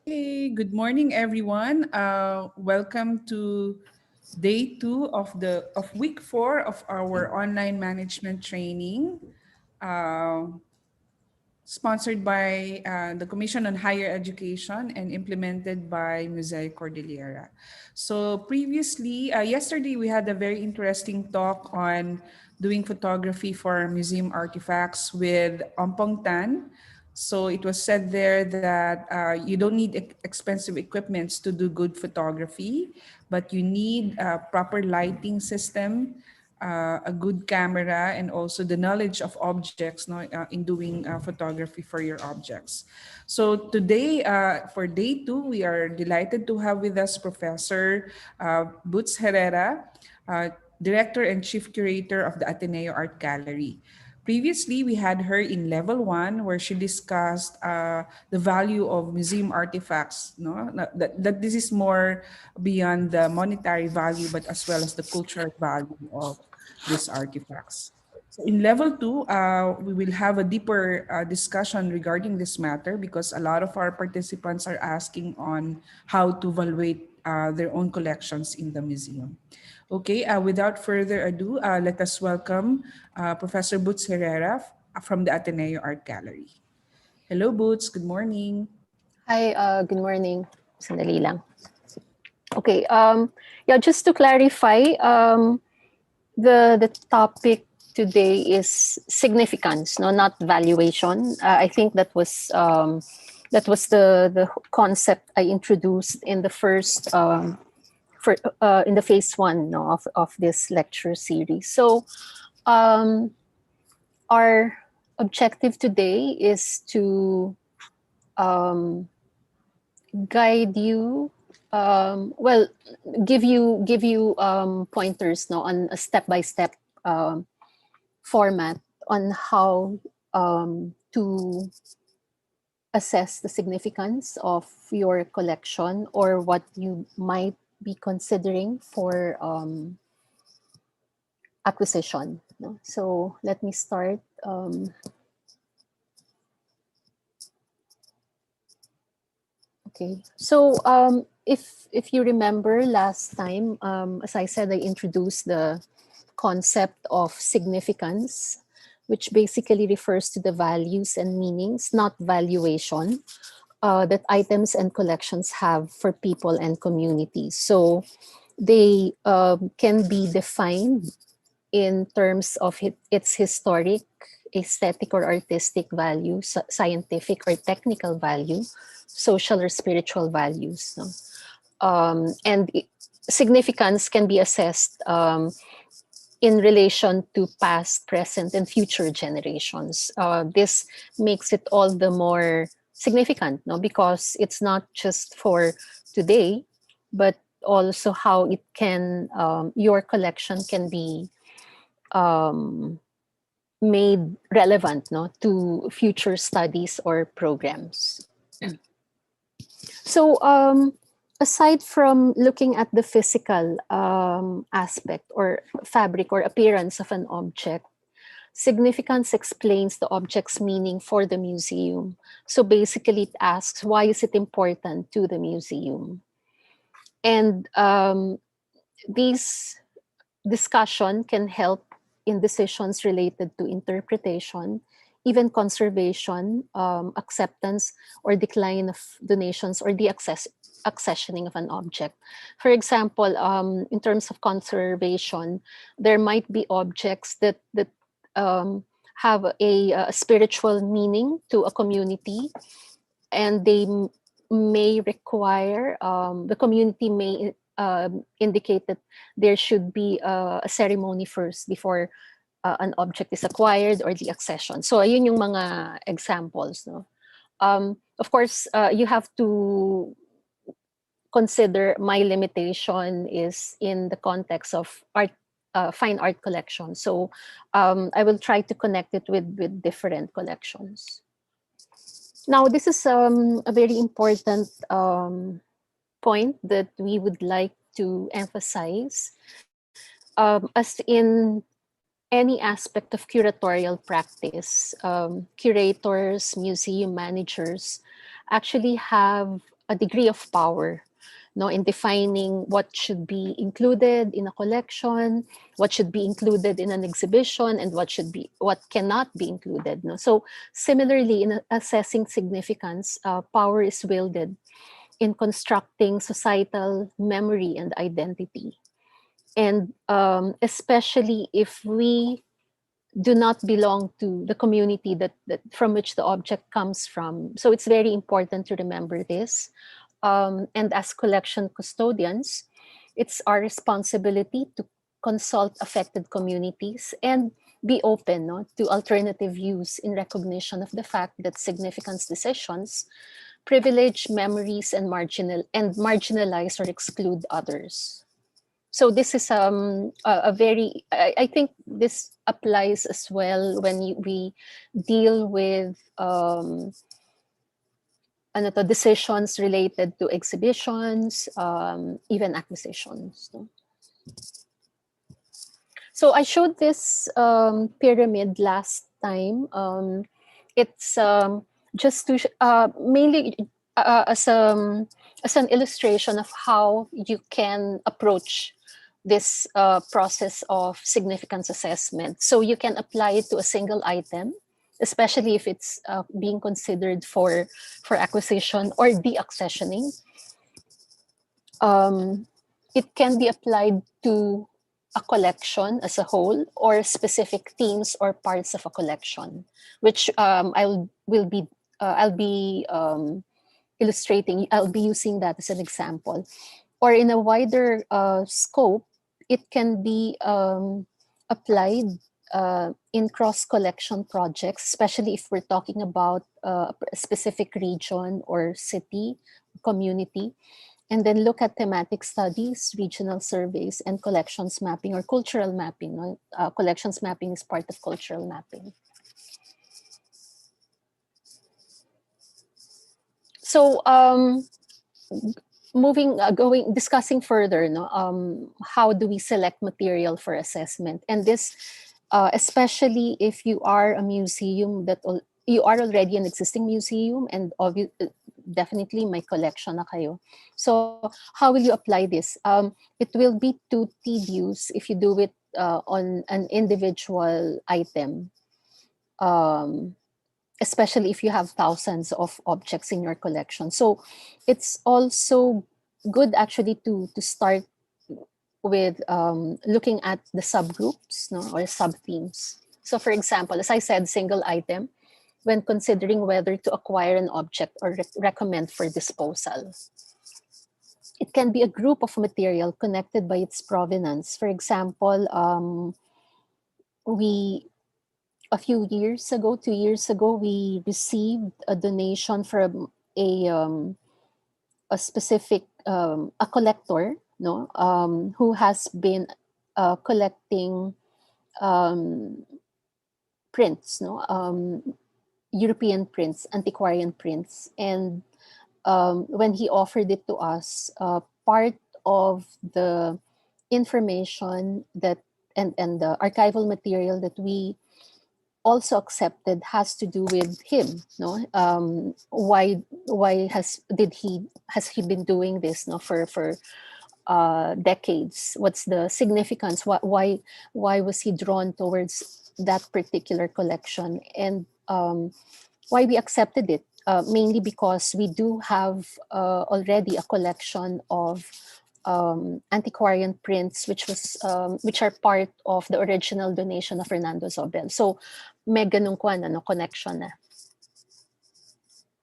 Hey, good morning, everyone. Welcome to day two of week four of our online management training, uh, sponsored by the Commission on Higher Education and implemented by Museo Kordilyera. So previously, yesterday we had a very interesting talk on doing photography for museum artifacts with Ompong Tan. So it was said there that you don't need expensive equipments to do good photography, but you need a proper lighting system, a good camera, and also the knowledge of objects, no, in doing photography for your objects. So today, for day two, we are delighted to have with us Professor Boots Herrera, uh, Director and Chief Curator of the Ateneo Art Gallery. Previously, we had her in level one, where she discussed the value of museum artifacts. No, that this is more beyond the monetary value, but as well as the cultural value of these artifacts. So in level two, we will have a deeper discussion regarding this matter because a lot of our participants are asking on how to evaluate their own collections in the museum. Okay, without further ado, let us welcome Professor Boots Herrera from the Ateneo Art Gallery. Hello, Boots. Good morning. Hi, good morning. Sandali lang. Okay, yeah, just to clarify, the topic today is significance, no, not valuation. I think that was the concept I introduced in the first in the phase one, no, of this lecture series. So um, our objective today is to um, guide you, well, give you pointers, no, on a step-by-step format on how to assess the significance of your collection or what you might be considering for acquisition, no? So let me start. Okay, so if you remember last time, as I said, I introduced the concept of significance, which basically refers to the values and meanings, not valuation, that items and collections have for people and communities. So they can be defined in terms of its historic, aesthetic or artistic value, scientific or technical value, social or spiritual values, no? And significance can be assessed in relation to past, present, and future generations. This makes it all the more significant, no? Because it's not just for today, but also how it can, your collection can be um, made relevant, no, to future studies or programs. So aside from looking at the physical aspect or fabric or appearance of an object, significance explains the object's meaning for the museum. So basically it asks, why is it important to the museum? And these discussion can help in decisions related to interpretation, even conservation, acceptance or decline of donations or the accessioning of an object. For example, in terms of conservation, there might be objects that have a spiritual meaning to a community, and they may require, the community may indicate that there should be a ceremony first before an object is acquired or the accession. So ayun yung mga examples, no? Of course, you have to consider my limitation is in the context of art, fine art collection. So I will try to connect it with different collections. Now, this is a very important point that we would like to emphasize. As in any aspect of curatorial practice, curators, museum managers actually have a degree of power, no, in defining what should be included in a collection, what should be included in an exhibition, and what cannot be included. No? So similarly, in assessing significance, power is wielded in constructing societal memory and identity. And especially if we do not belong to the community that from which the object comes from. So it's very important to remember this. And as collection custodians, it's our responsibility to consult affected communities and be open, no, to alternative views in recognition of the fact that significance decisions privilege memories and marginalize or exclude others. So this is a very, I think this applies as well when we deal with decisions related to exhibitions, even acquisitions. No? So I showed this pyramid last time. It's just to mainly as an illustration of how you can approach this process of significance assessment. So you can apply it to a single item, especially if it's being considered for acquisition or deaccessioning. It can be applied to a collection as a whole or specific themes or parts of a collection, which I'll be illustrating. I'll be using that as an example. Or in a wider scope, it can be applied in cross-collection projects, especially if we're talking about a specific region or city, community, and then look at thematic studies, regional surveys, and collections mapping or cultural mapping. Collections mapping is part of cultural mapping. So discussing further, how do we select material for assessment? And this, especially if you are a museum you are already an existing museum, and definitely my collection na kayo. So how will you apply this? It will be too tedious if you do it on an individual item. Especially if you have thousands of objects in your collection. So it's also good actually to start with looking at the subgroups, no, or sub-themes. So for example, as I said, single item, when considering whether to acquire an object or recommend for disposal. It can be a group of material connected by its provenance. For example, a few years ago, 2 years ago, we received a donation from a specific a collector, no, who has been collecting prints, no, European prints, antiquarian prints, and when he offered it to us, part of the information that and the archival material that we also accepted has to do with him. No, why has he been doing this? No, for decades. What's the significance? Why was he drawn towards that particular collection? And why we accepted it? Mainly because we do have already a collection of antiquarian prints, which are part of the original donation of Fernando Zobel. So, may ganun connection na.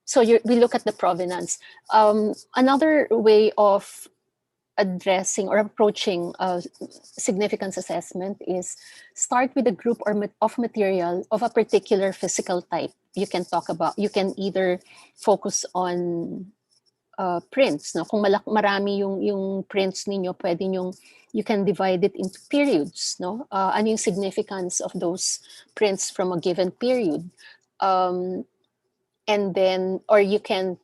So we look at the provenance. Another way of addressing or approaching significance assessment is start with a group of material of a particular physical type. You can either focus on prints, no? Kung marami yung prints ninyo, you can divide it into periods, no? Ano yung significance of those prints from a given period? And then, or you can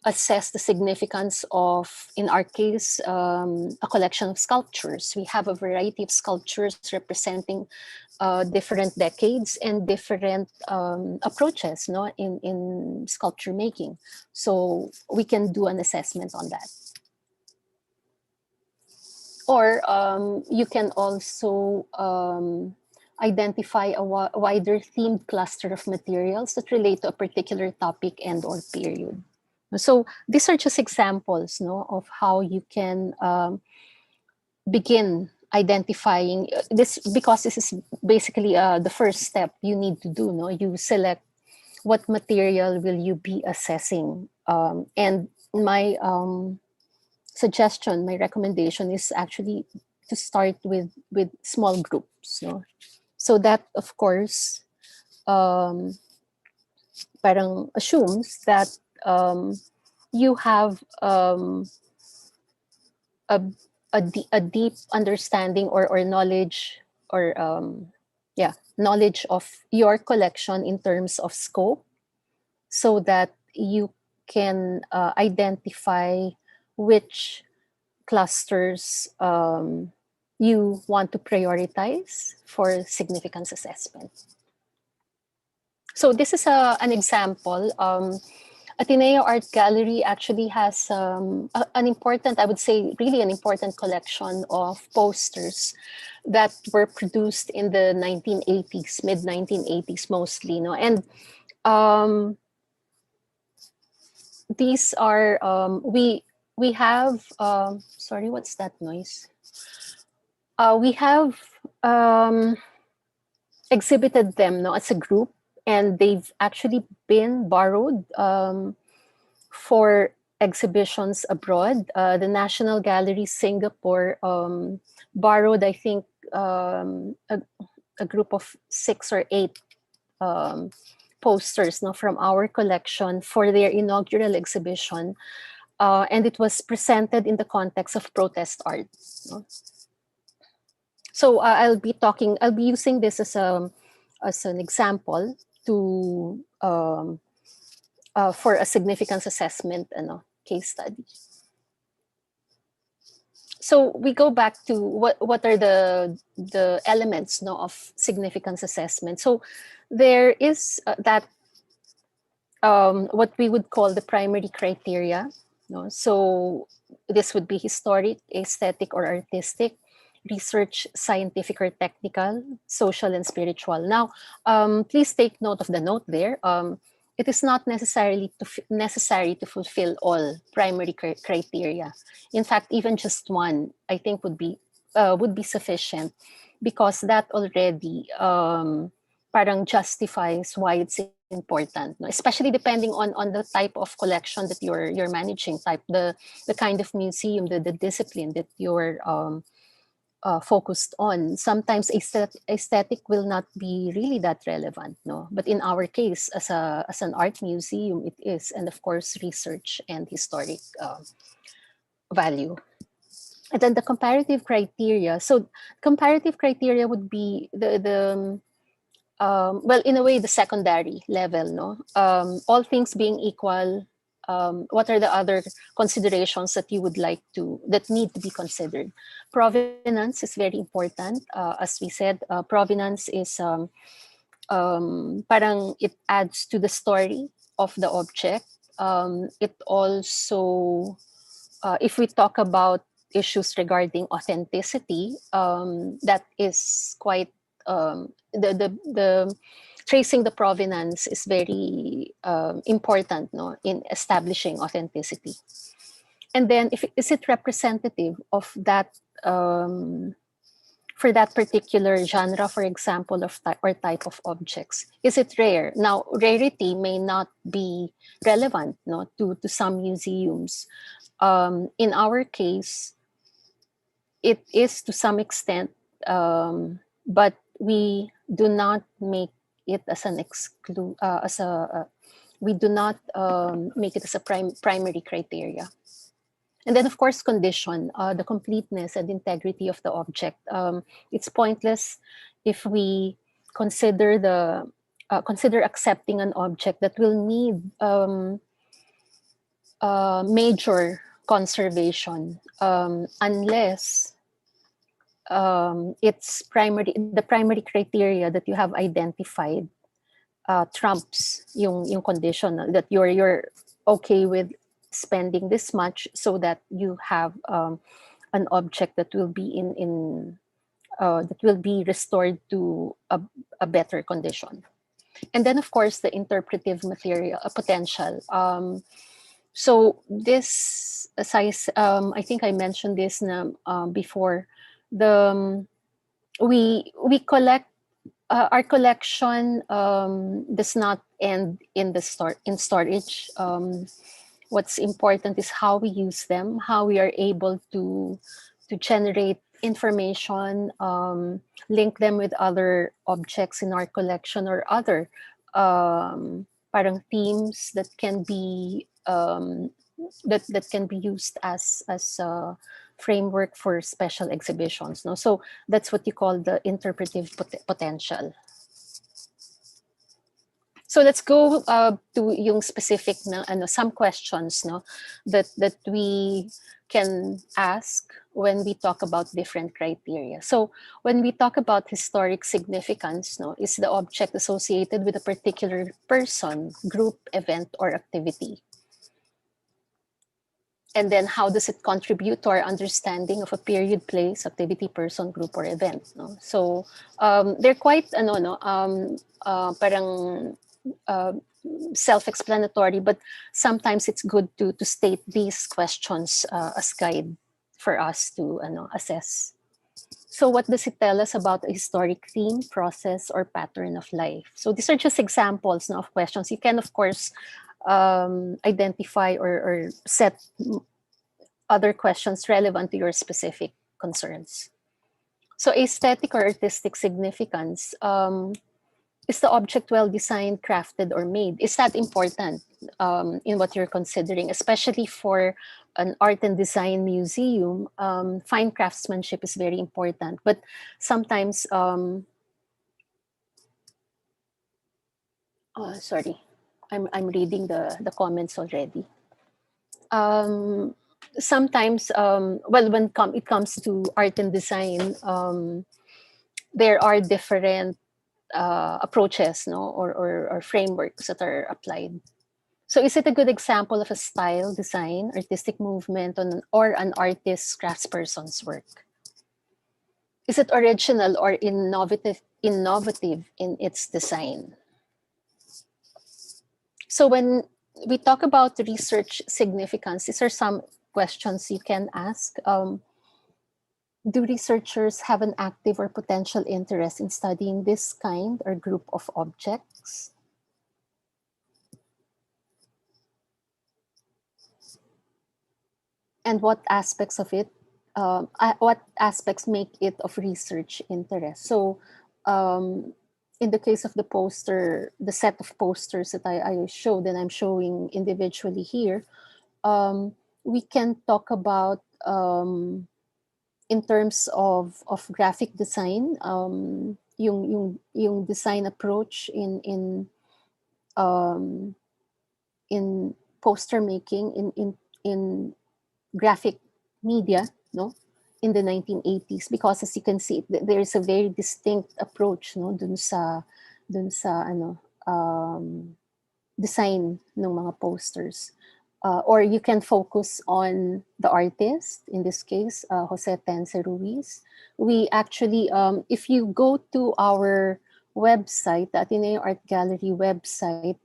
assess the significance of, in our case, a collection of sculptures. We have a variety of sculptures representing different decades and different approaches, no, in sculpture making. So we can do an assessment on that. Or you can also identify a wider themed cluster of materials that relate to a particular topic and or period. So these are just examples, no, of how you can begin identifying this, because this is basically the first step you need to do. No, you select what material will you be assessing, and my suggestion, my recommendation is actually to start with small groups. No, so that of course parang assumes that you have a, a deep understanding or knowledge, or yeah, knowledge of your collection in terms of scope, so that you can identify which clusters you want to prioritize for significance assessment. So this is an example. Ateneo Art Gallery actually has an important, I would say, really an important collection of posters that were produced in the 1980s, mid 1980s mostly, no? And these are we have sorry, what's that noise? We have exhibited them, no, as a group, and they've actually been borrowed for exhibitions abroad. The National Gallery Singapore borrowed, I think, a group of 6 or 8 posters, no, from our collection for their inaugural exhibition, and it was presented in the context of protest art. No? So I'll be using this as an example to for a significance assessment, case study. So we go back to what are the elements, no, of significance assessment. So there is that what we would call the primary criteria. No? So this would be historic, aesthetic, or artistic, research, scientific or technical, social, and spiritual. Now, please take note of the note there. It is not necessary to fulfill all primary criteria. In fact, even just one, I think, would be sufficient, because that already parang justifies why it's important, no? Especially depending on the type of collection that you're managing, the kind of museum, the discipline that you're focused on. Sometimes aesthetic will not be really that relevant, no. But in our case, as an art museum, it is, and of course, research and historic value. And then the comparative criteria. So comparative criteria would be the well, in a way, the secondary level, no. All things being equal, what are the other considerations that you would like that need to be considered? Provenance is very important. As we said, provenance is parang it adds to the story of the object. It also, if we talk about issues regarding authenticity, that is quite the tracing the provenance is very important, no, in establishing authenticity. And then, is it representative of that for that particular genre, for example, or type of objects? Is it rare? Now, rarity may not be relevant, no, to some museums. In our case, it is to some extent, but we do not make it as an we do not make it as a primary criteria. And then, of course, condition, the completeness and integrity of the object. It's pointless if we consider accepting an object that will need major conservation, unless it's the primary criteria that you have identified trumps yung condition that you're okay with spending this much so that you have an object that will be that will be restored to a better condition. And then, of course, the interpretive material potential. So this, as I think I mentioned this before, the we collect our collection does not end in in storage. What's important is how we use them, how we are able to generate information, link them with other objects in our collection or other parang themes that can be that can be used as a framework for special exhibitions. No, so that's what you call the interpretive potential. So let's go to yung specific na some questions no that we can ask when we talk about different criteria. So when we talk about historic significance, no, is the object associated with a particular person, group, event, or activity? And then how does it contribute to our understanding of a period, place, activity, person, group, or event? No? So they're quite parang self-explanatory, but sometimes it's good to state these questions as guide for us to assess. So what does it tell us about a historic theme, process, or pattern of life? So these are just examples no, of questions. You can, of course, identify or set other questions relevant to your specific concerns. So aesthetic or artistic significance, is the object well designed, crafted, or made? Is that important in what you're considering, especially for an art and design museum? Fine craftsmanship is very important, but sometimes, sorry, I'm reading the comments already. Sometimes, well, when it comes to art and design, there are different approaches no or frameworks that are applied. So is it a good example of a style, design, artistic movement or an artist's craftsperson's work? Is it original or innovative in its design? So when we talk about research significance, these are some questions you can ask. Do researchers have an active or potential interest in studying this kind or group of objects? And what aspects of it, what aspects make it of research interest? So in the case of the poster, the set of posters that I showed and I'm showing individually here, we can talk about in terms of graphic design, yung design approach in poster making in graphic media, no, in the 1980s, because as you can see, there is a very distinct approach, no, dun sa design ng mga posters. Or you can focus on the artist, in this case, Jose Tense Ruiz. We actually, if you go to our website, the Ateneo Art Gallery website,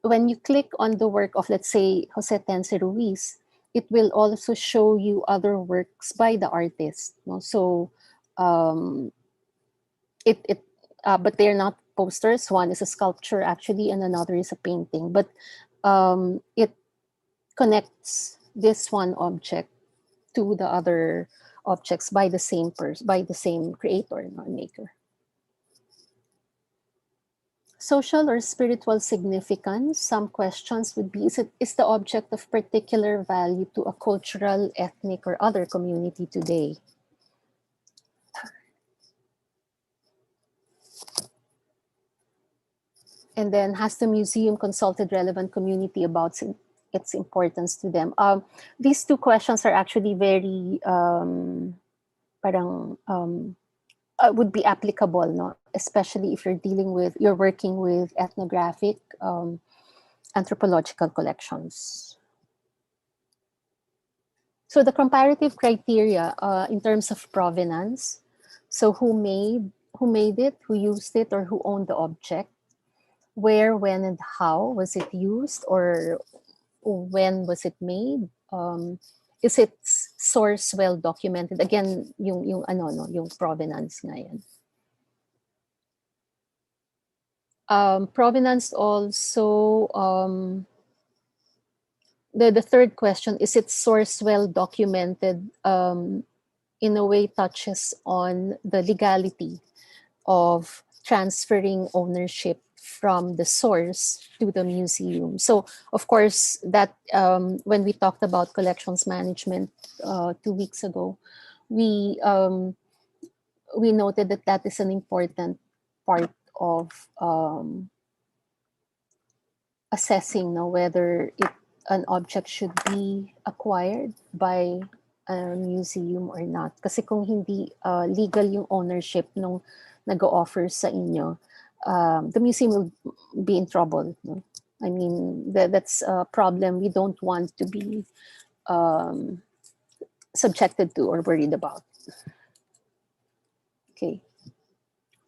when you click on the work of, let's say, Jose Tense Ruiz, it will also show you other works by the artist. No? So, but they're not posters. One is a sculpture, actually, and another is a painting. But it connects this one object to the other objects by the same person, by the same creator or maker. Social or spiritual significance, some questions would be, is the object of particular value to a cultural, ethnic, or other community today? And then, has the museum consulted relevant community about its importance to them. These two questions are actually very parang would be applicable, no? Especially if you're working with ethnographic anthropological collections. So the comparative criteria in terms of provenance, so who made it, who used it, or who owned the object, where, when, and how was it used, or when was it made? Is its source well documented? Again, yung ano no, yung provenance na yan. Provenance also, the third question, is its source well documented, in a way touches on the legality of transferring ownership from the source to the museum. So of course that when we talked about collections management 2 weeks ago, we noted that that is an important part of assessing whether an object should be acquired by a museum or not. Kasi kung hindi legal yung ownership nung nag-offer sa inyo, the museum will be in trouble. No? I mean, that's a problem we don't want to be subjected to or worried about. Okay.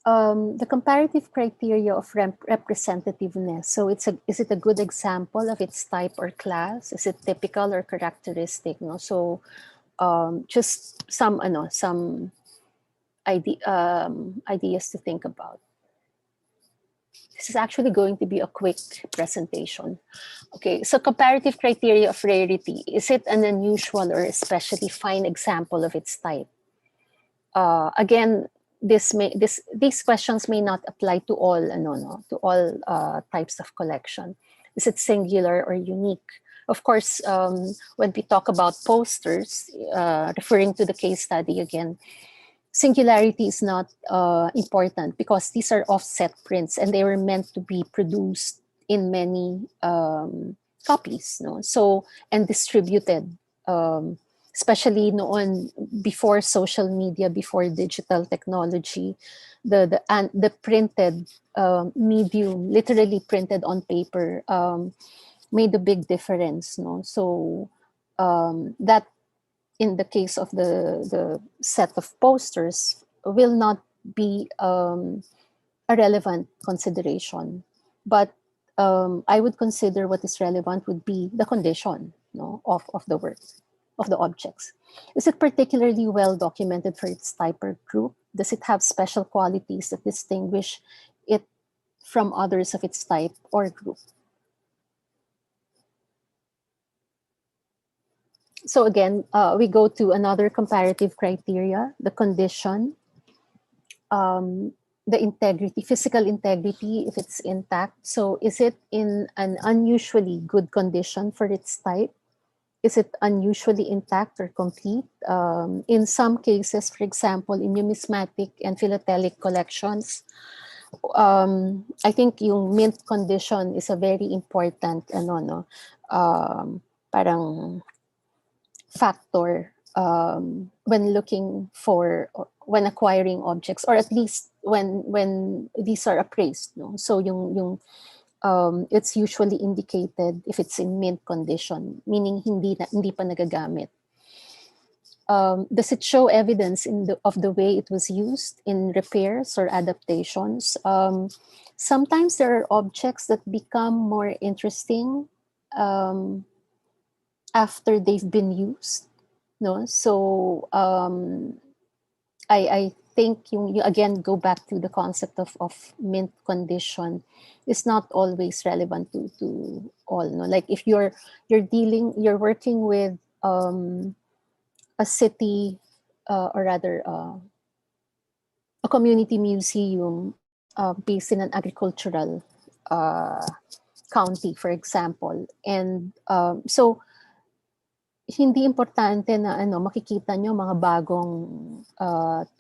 The comparative criteria of representativeness. So is it a good example of its type or class? Is it typical or characteristic? No? So just some ideas to think about. This is actually going to be a quick presentation. Okay, so comparative criteria of rarity. Is it an unusual or especially fine example of its type? Again, these questions may not apply to all types of collection. Is it singular or unique? Of course, when we talk about posters, referring to the case study again, singularity is not important because these are offset prints and they were meant to be produced in many copies, no? So, and distributed, especially noon before social media, before digital technology, the printed medium, literally printed on paper, made a big difference, no? So that in the case of the set of posters will not be a relevant consideration, but I would consider what is relevant would be the condition, no, of the work, of the objects. Is it particularly well documented for its type or group? Does it have special qualities that distinguish it from others of its type or group? So again, we go to another comparative criteria, the condition, the integrity, physical integrity, if it's intact. So is it in an unusually good condition for its type? Is it unusually intact or complete? In some cases, for example, in numismatic and philatelic collections, I think yung mint condition is a very important parang factor when looking for, when acquiring objects, or at least when these are appraised, no? So yung it's usually indicated if it's in mint condition, meaning hindi pa nagagamit. Does it show evidence of the way it was used in repairs or adaptations? Sometimes there are objects that become more interesting after they've been used, no? So I think you again go back to the concept of mint condition is not always relevant to all, no? Like if you're working with a city or rather a community museum based in an agricultural county, for example, and so hindi importante na makikita nyo mga bagong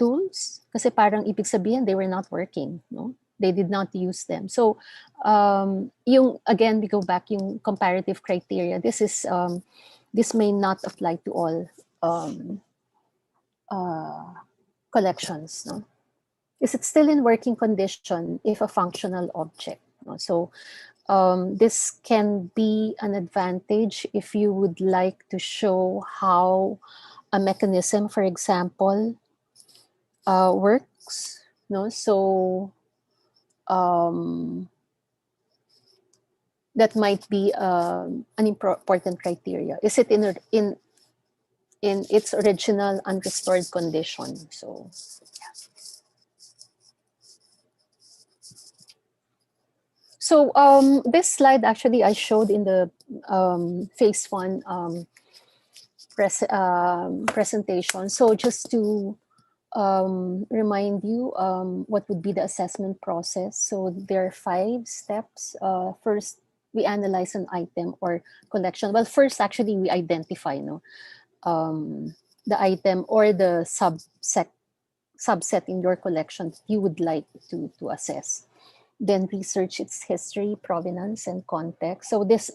tools kasi parang ibig sabihin they were not working, no? they did not use them. So yung again, we go back yung comparative criteria. This may not apply to all collections. No? Is it still in working condition if a functional object? No? So this can be an advantage if you would like to show how a mechanism, for example, works. No? So that might be an important criteria. Is it in its original unrestored condition? So So this slide actually I showed in the phase one presentation. So just to remind you what would be the assessment process. So there are 5 steps. First, we analyze an item or collection. Well, first actually we identify the item or the subset in your collection that you would like to assess. Then research its history, provenance, and context. So this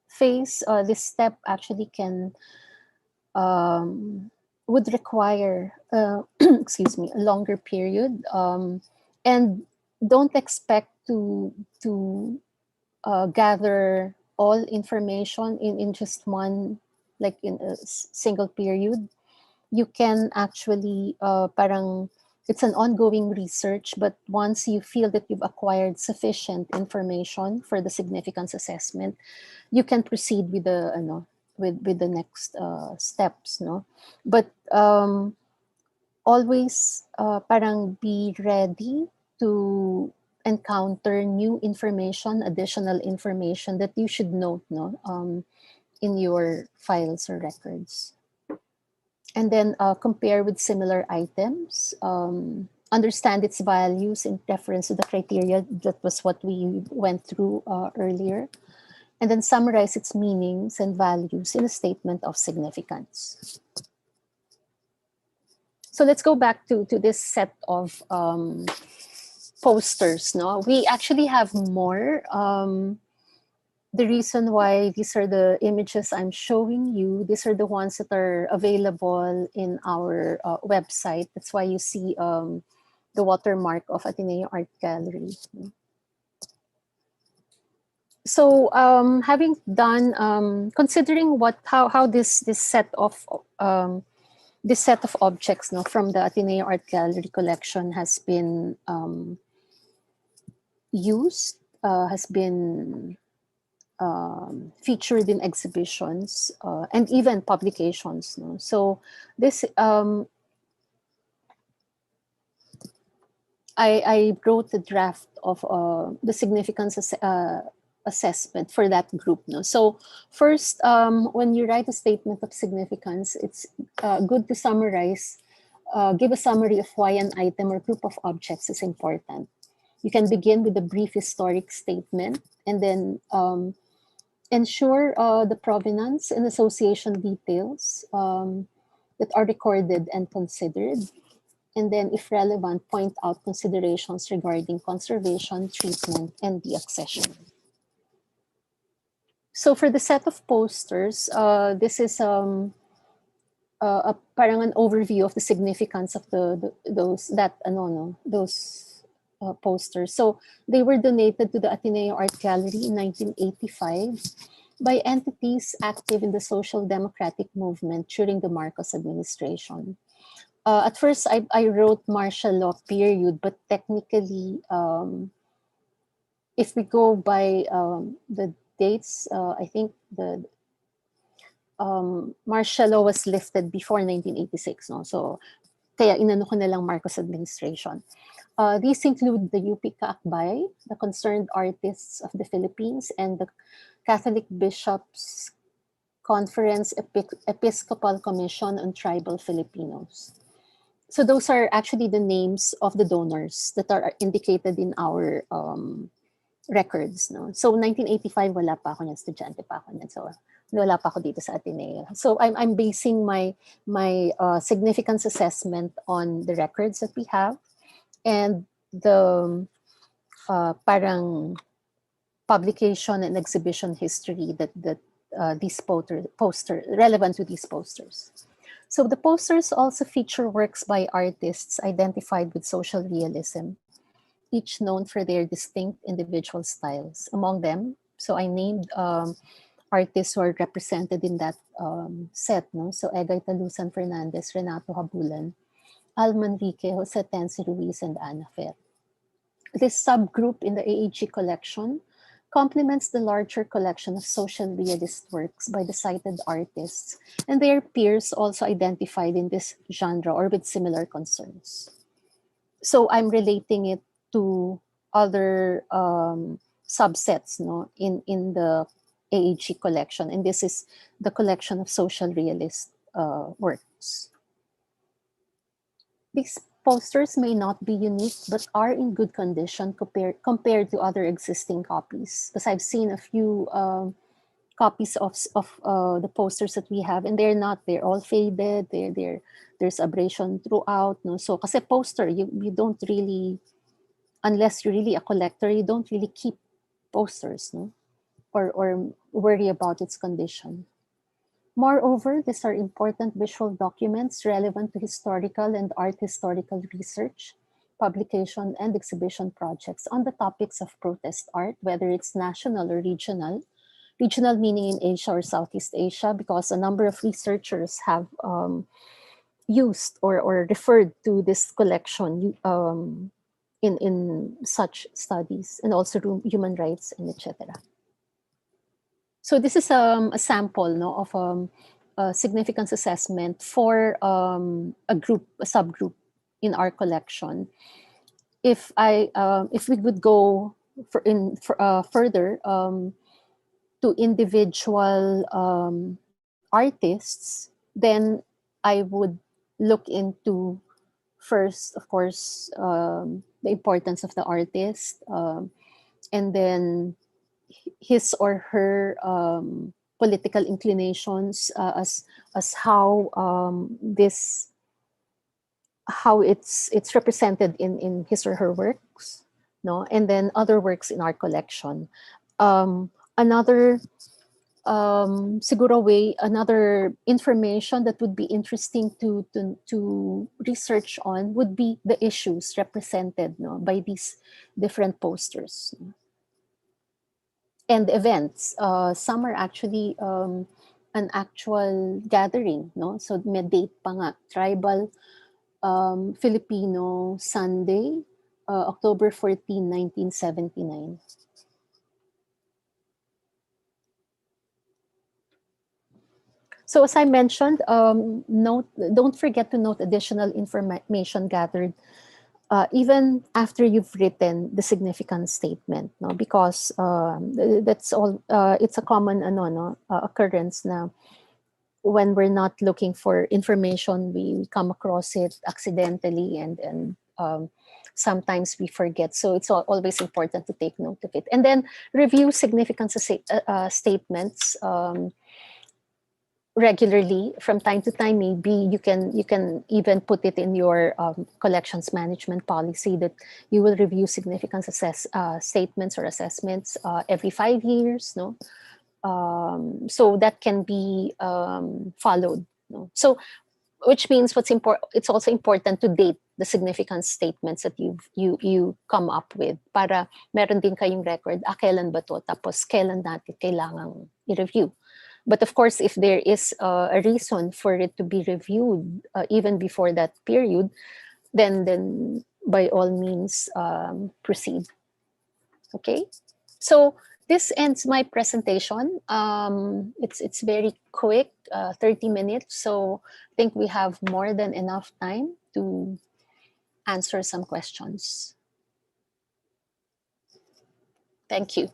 phase, this step actually can would require excuse me, a longer period, and don't expect to gather all information in just one, like in a single period. You can actually parang it's an ongoing research, but once you feel that you've acquired sufficient information for the significance assessment, you can proceed with the with the next steps, no. But always parang be ready to encounter new information, additional information that you should note, no, in your files or records. And then compare with similar items, understand its values in reference to the criteria. That was what we went through earlier. And then summarize its meanings and values in a statement of significance. So let's go back to this set of posters. No, we actually have more. The reason why these are the images I'm showing you, these are the ones that are available in our website. That's why you see the watermark of Ateneo Art Gallery. So having done, considering how this set of objects, no, from the Ateneo Art Gallery collection has been used, has been featured in exhibitions and even publications. No? So this, I wrote the draft of the significance assessment for that group. No? So first, when you write a statement of significance, it's good to summarize, give a summary of why an item or group of objects is important. You can begin with a brief historic statement and then ensure the provenance and association details that are recorded and considered. And then, if relevant, point out considerations regarding conservation, treatment, and deaccession. So for the set of posters, this is parang an overview of the significance of those posters. So they were donated to the Ateneo Art Gallery in 1985 by entities active in the social democratic movement during the Marcos administration. At first, I wrote martial law period, but technically, if we go by the dates, I think the martial law was lifted before 1986. No? So, kaya inano ko na lang Marcos administration. These include the UP Kaakbay, the Concerned Artists of the Philippines, and the Catholic Bishops' Conference Episcopal Commission on Tribal Filipinos. So those are actually the names of the donors that are indicated in our records. No? So 1985, wala pa ako niyan, estudyante pa ako niyan. So wala pa ako dito sa Ateneo. So I'm basing my significance assessment on the records that we have. And the parang publication and exhibition history that these poster relevant to these posters. So the posters also feature works by artists identified with social realism, each known for their distinct individual styles. Among them, so I named artists who are represented in that set, no? So Egay Talusan Fernandez, Renato Habulan, Al Manrique, Jose Tensi Ruiz, and Ana Fer. This subgroup in the AAG collection complements the larger collection of social realist works by the cited artists and their peers also identified in this genre or with similar concerns. So I'm relating it to other subsets, no, in the AAG collection, and this is the collection of social realist works. These posters may not be unique, but are in good condition compared to other existing copies. Because I've seen a few copies of the posters that we have, and they're all faded. There's abrasion throughout. No, so kasi poster, you don't really, unless you're really a collector, you don't really keep posters, no, or worry about its condition. Moreover, these are important visual documents relevant to historical and art historical research, publication, and exhibition projects on the topics of protest art, whether it's national or regional. Regional meaning in Asia or Southeast Asia, because a number of researchers have used or referred to this collection in such studies, and also human rights and etc. So this is a sample, no, of a significance assessment for a subgroup in our collection. If we would go further to individual artists, then I would look into first, of course, the importance of the artist, and then his or her political inclinations, as how it's represented in his or her works, no, and then other works in our collection. Another another information that would be interesting to research on would be the issues represented, no, by these different posters and events. Some are actually an actual gathering, no? So may date pa nga, Tribal Filipino Sunday, October 14, 1979. So as I mentioned, don't forget to note additional information gathered even after you've written the significance statement, no, because that's all. It's a common occurrence now. When we're not looking for information, we come across it accidentally, and sometimes we forget. So it's always important to take note of it, and then review significance statements regularly from time to time. Maybe you can even put it in your collections management policy that you will review significance statements or assessments every 5 years, no. So that can be followed, no? So which means it's also important to date the significance statements that you come up with, para meron din kayong record, kailan ba to, tapos kailan natin kailangang i-review. But of course, if there is a reason for it to be reviewed even before that period, then by all means proceed. Okay, so this ends my presentation. It's very quick, 30 minutes. So I think we have more than enough time to answer some questions. Thank you.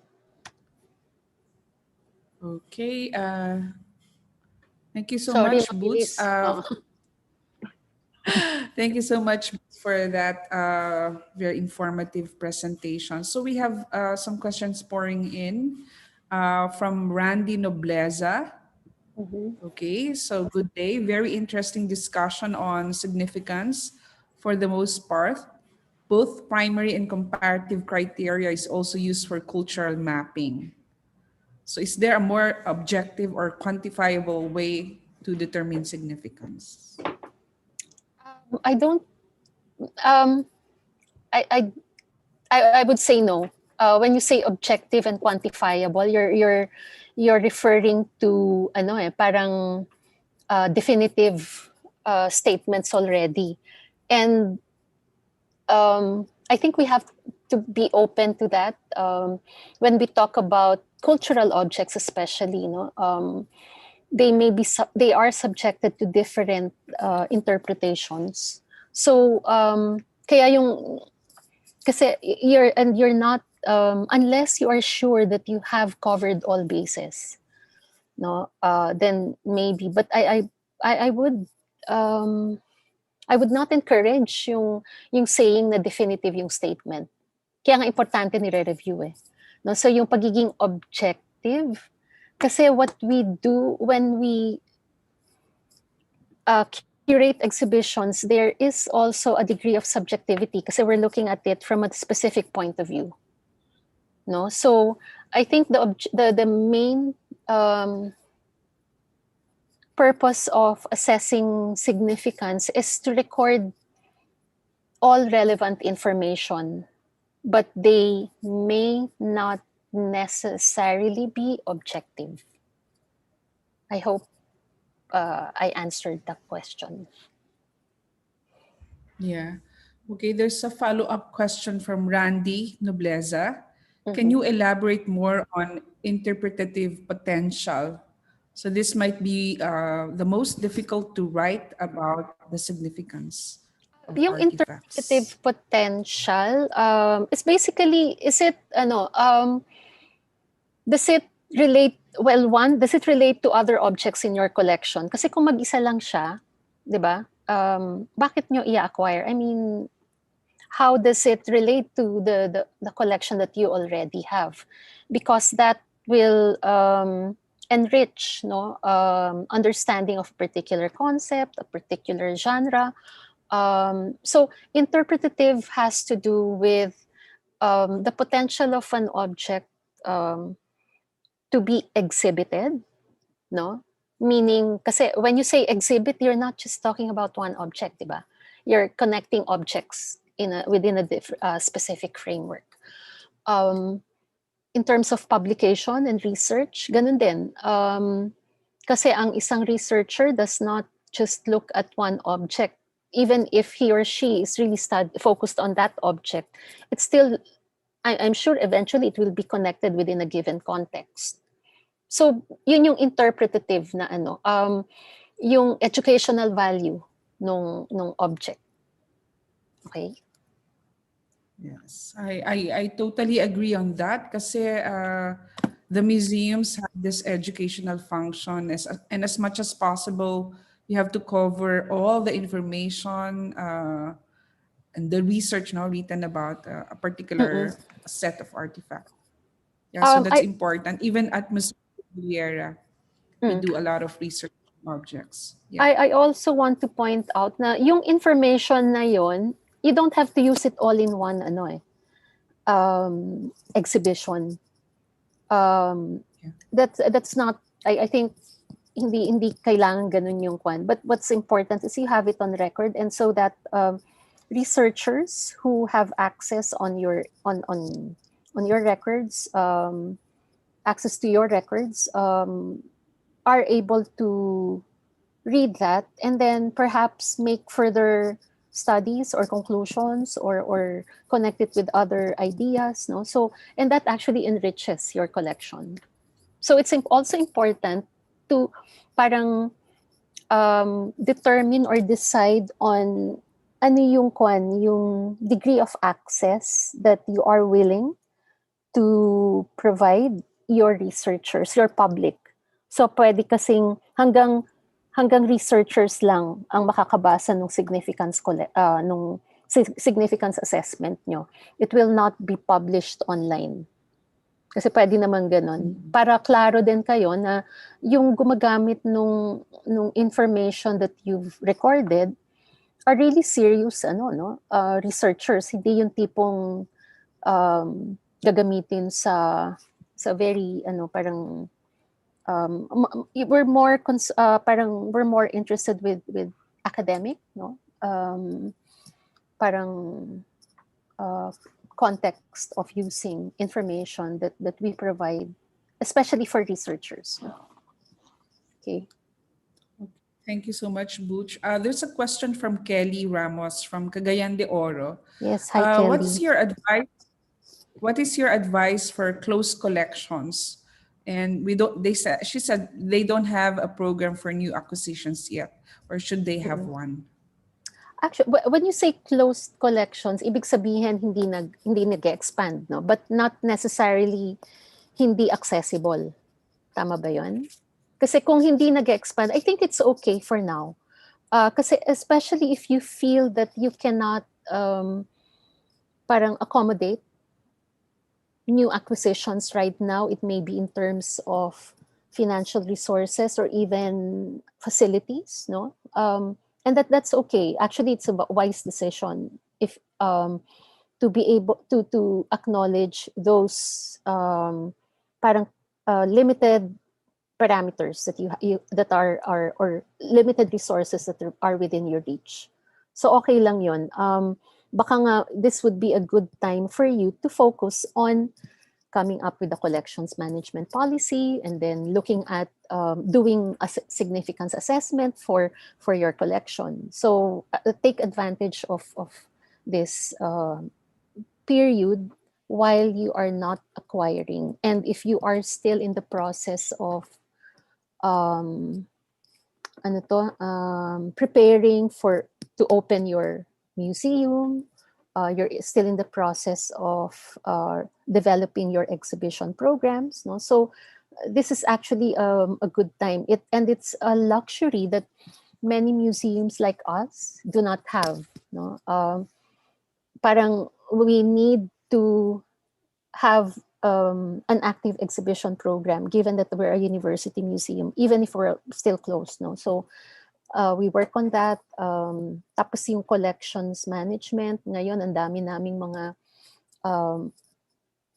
Okay. Thank you so Sorry, much, Boots. mabilis. Thank you so much for that very informative presentation. So we have some questions pouring in from Randy Nobleza. Mhm. Okay, so good day. Very interesting discussion on significance for the most part. both primary and comparative criteria is also used for cultural mapping. So is there a more objective or quantifiable way to determine significance? I don't. Um, I, I I would say no. When you say objective and quantifiable, you're referring to ano parang definitive statements already, and I think we have to be open to that when we talk about cultural objects, especially. They are subjected to different interpretations. So kaya yung kasi you're not unless you are sure that you have covered all bases, no, then maybe. But I would I would not encourage yung saying na definitive yung statement. Kaya nga importante nire-review eh. No, so yung pagiging objective, kasi what we do when we curate exhibitions, there is also a degree of subjectivity kasi we're looking at it from a specific point of view. No, so I think the main purpose of assessing significance is to record all relevant information, but they may not necessarily be objective. I hope I answered the question. Yeah. Okay, there's a follow-up question from Randy Nobleza. Can you elaborate more on interpretative potential? So this might be the most difficult to write about the significance of Yung artifacts. interpretative potential, it's basically, does it relate, well, one, does it relate to other objects in your collection? Kasi kung mag-isa lang siya, di ba? Bakit nyo i-acquire? I mean, how does it relate to the collection that you already have? Because that will enrich understanding of a particular concept, a particular genre. So interpretative has to do with the potential of an object to be exhibited, no? Meaning, kasi when you say exhibit, you're not just talking about one object, diba? You're connecting objects within a specific framework. In terms of publication and research, ganun din. Kasi ang isang researcher does not just look at one object. Even if he or she is really focused on that object, it's still, I'm sure eventually it will be connected within a given context. So, yun yung interpretative na yung educational value nung object. Okay? Yes, I totally agree on that kasi the museums have this educational function and as much as possible, you have to cover all the information and the research now written about a particular set of artifacts. Yeah, so that's important. Even at Museo Kordilyera, we do a lot of research on objects. Yeah. I also want to point out na yung information na yon, you don't have to use it all in one exhibition. That's not, I think hindi kailangan ganun yung kwan. But what's important is you have it on record, and so that researchers who have access on your records, access to your records, are able to read that and then perhaps make further studies or conclusions or connect it with other ideas, no? So, and that actually enriches your collection. So it's also important to parang determine or decide on ano yung degree of access that you are willing to provide your researchers, your public. So pwede kasing hanggang researchers lang ang makakabasa ng significance assessment nyo. It will not be published online. Kasi pwede naman ganun. Para klaro din kayo na yung gumagamit nung information that you've recorded are really serious researchers, hindi yung tipong gagamitin sa very parang we're more parang we're more interested with academic, no, parang uh, context of using information that we provide, especially for researchers. Okay. Thank you so much, Butch. There's a question from Kelly Ramos from Cagayan de Oro. Yes. Hi, What's Kelly. your advice? What is your advice for closed collections? And we don't. They said she said they don't have a program for new acquisitions yet, or should they have Mm. one? Actually, when you say closed collections, ibig sabihin hindi nag-expand, no? But not necessarily hindi accessible. Tama ba 'yon? Kasi kung hindi nag-expand, I think it's okay for now. Kasi especially if you feel that you cannot parang accommodate new acquisitions right now, it may be in terms of financial resources or even facilities, no? And that's okay. Actually, it's a wise decision if to be able to acknowledge those parang limited parameters that you that are or limited resources that are within your reach. So okay lang yun. Baka nga this would be a good time for you to focus on coming up with a collections management policy and then looking at doing a significance assessment for your collection. So take advantage of this period while you are not acquiring. And if you are still in the process of um, preparing for to open your museum, you're still in the process of developing your exhibition programs, no? So this is actually a good time. It's a luxury that many museums like us do not have, no? Parang we need to have an active exhibition program given that we're a university museum, even if we're still closed, no? So we work on that. Tapos yung collections management, ngayon ang dami naming mga,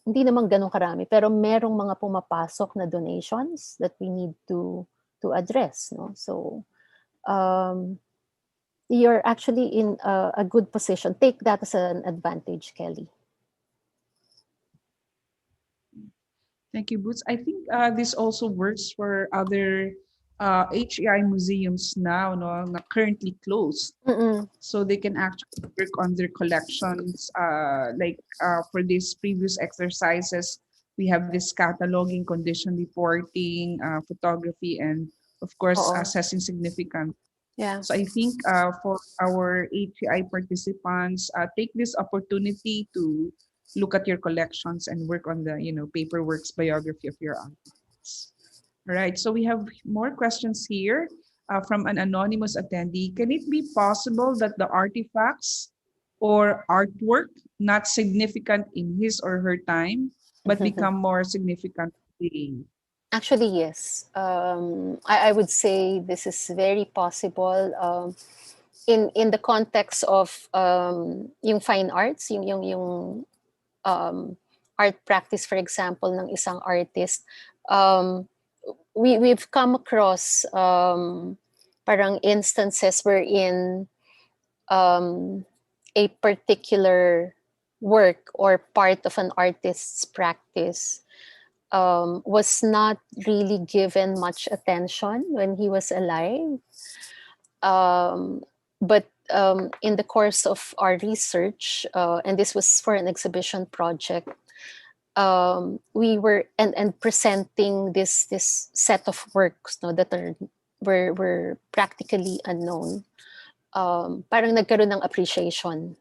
hindi naman ganun karami, pero merong mga pumapasok na donations that we need to address, no? So you're actually in a good position. Take that as an advantage, Kelly. Thank you, Boots. I think this also works for other HEI museums now, no, na currently closed. Mm-mm. So they can actually work on their collections. Like for these previous exercises, we have this cataloging, condition reporting, photography, and of course, Oo. assessing significance. Yeah. So I think for our HEI participants, take this opportunity to look at your collections and work on the paperwork's biography of your artists. All right. So we have more questions here from an anonymous attendee. Can it be possible that the artifacts or artwork not significant in his or her time, but become more significant today? Actually, yes. I would say this is very possible in the context of yung fine arts, yung art practice, for example, ng isang artist. We've come across parang instances wherein a particular work or part of an artist's practice was not really given much attention when he was alive. But in the course of our research, and this was for an exhibition project, we were and presenting this set of works, no, that were practically unknown. Parang nagkaroon ng appreciation.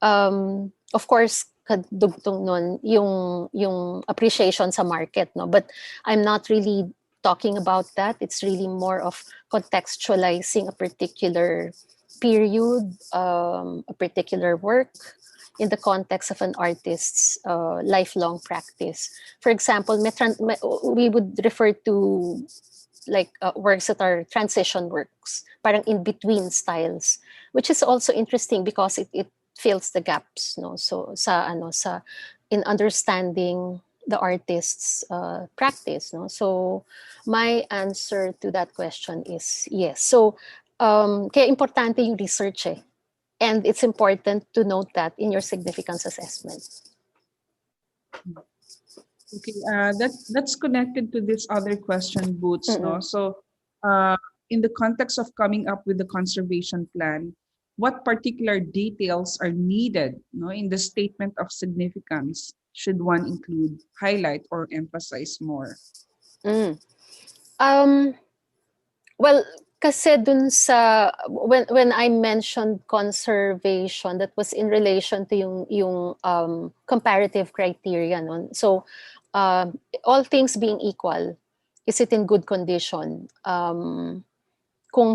Of course, kadugtong nun yung appreciation sa market, no? But I'm not really talking about that. It's really more of contextualizing a particular period, a particular work in the context of an artist's lifelong practice. For example, we would refer to like works that are transition works, parang in between styles. which is also interesting because it fills the gaps, no? So sa in understanding the artist's practice, no? So my answer to that question is yes. So kaya importante yung research eh. And it's important to note that in your significance assessment. Okay, that's connected to this other question, Boots, no? Mm-mm. So, in the context of coming up with the conservation plan, what particular details are needed, no, in the statement of significance? Should one include, highlight, or emphasize more? Mm. Um, well, kasi dun sa when I mentioned conservation, that was in relation to yung comparative criteria, no? So all things being equal, is it in good condition? Kung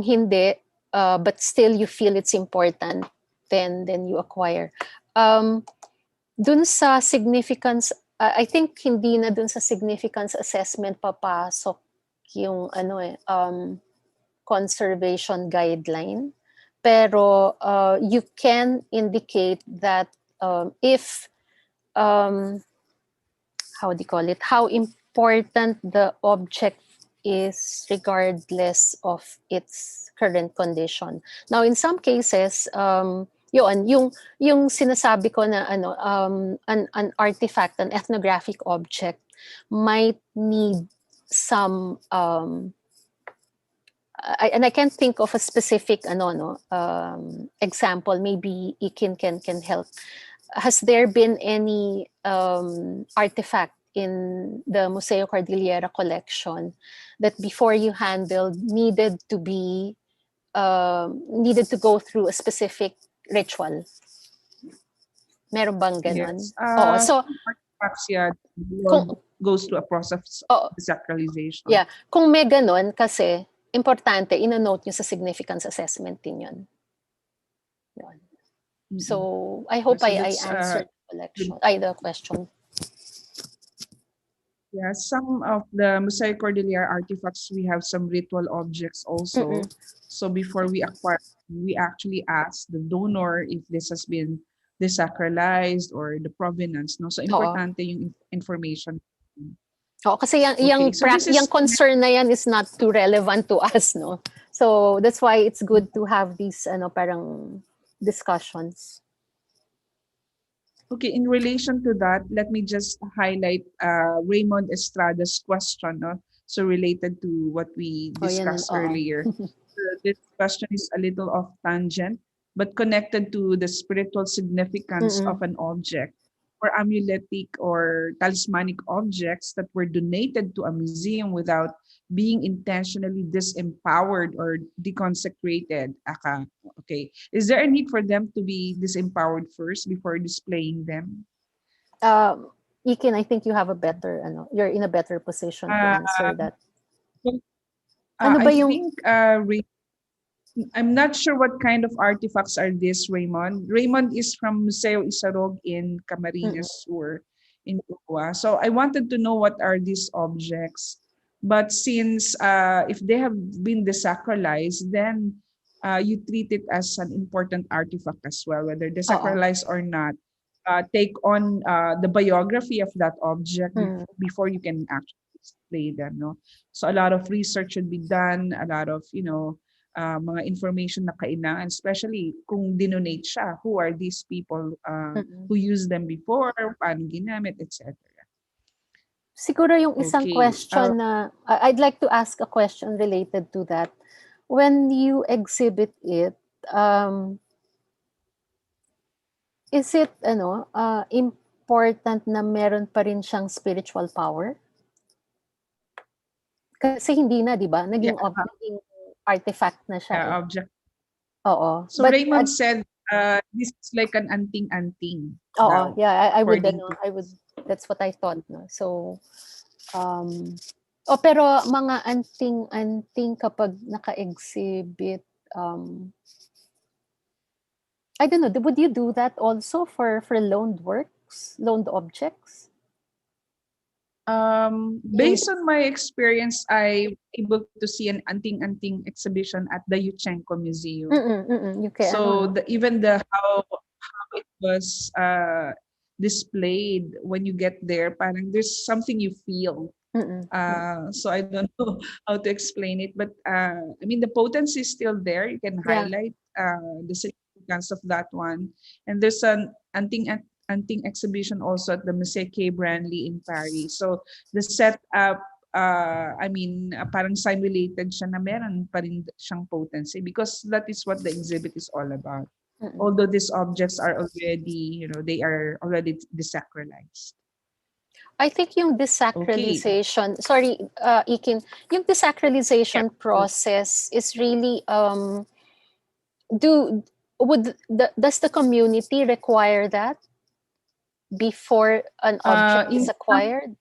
hindi, but still you feel it's important, then you acquire. Dun sa significance, I think hindi na dun sa significance assessment papasok yung ano conservation guideline. Pero you can indicate that if how do you call it, how important the object is regardless of its current condition. Now, in some cases, yung sinasabi ko na ano, an artifact, an ethnographic object might need some and I can't think of a specific example. Maybe Ikin can help. Has there been any artifact in the Museo Kordilyera collection that before you handled needed to go through a specific ritual? Meron bang ganon? Yes. Oo, so Some artifacts, yeah, kung, goes to a process oh, of desacralization. yeah, kung may ganon kasi, importante, ina-note nyo sa significance assessment din yun. Yun. So, I hope So I that's answered the question. yeah, some of the Mosaic Cordillera artifacts, we have some ritual objects also. So before we acquire, we actually ask the donor if this has been desacralized or the provenance. No, so Oo. importante yung information. Oh, kasi yung concern na yan is not too relevant to us, no? So that's why it's good to have these parang discussions. Okay, in relation to that, let me just highlight Raymond Estrada's question, no? So related to what we discussed earlier. This question is a little off tangent, but connected to the spiritual significance of an object or amuletic or talismanic objects that were donated to a museum without being intentionally disempowered or deconsecrated. Okay. Is there a need for them to be disempowered first before displaying them? Ikin, I think you have a better, you're in a better position to answer that. I think I'm not sure what kind of artifacts are this, Raymond. Raymond is from Museo Isarog in Camarines Sur in Uruguay. So I wanted to know what are these objects. But since if they have been desacralized, then you treat it as an important artifact as well, whether desacralized or not. Take on the biography of that object before you can actually display them. No? So a lot of research should be done, a lot of, mga information na kailangan, especially kung dinonate siya, who are these people who used them before, paano ginamit, etc. Siguro yung isang question na, I'd like to ask a question related to that. When you exhibit it, is it important na meron pa rin siyang spiritual power? Kasi hindi na, di ba? Naging artifact na siya. Object. Oo. So but, Raymond said this is like an anting-anting. Oo, yeah, I would, that's what I thought. No? So, pero mga anting-anting kapag naka-exhibit, I don't know, would you do that also for loaned works, loaned objects? Yung Based on my experience, I able to see an anting-anting exhibition at the Yuchenko Museum. yung kay ano, So no? even the how it was displayed when you get there, parang there's something you feel. Mm. So I don't know how to explain it, but I mean the potency is still there. You can Yeah. highlight the significance of that one, and there's an anting exhibition also at the Musée Branly in Paris. So the setup, I mean, parang simulated siya na meron pa rin siyang potency because that is what the exhibit is all about. Mm. Although these objects are already, they are already desacralized. I think yung Okay. desacralization, sorry, Ikin, yung Yeah. desacralization process is really do does the community require that before an object In is acquired?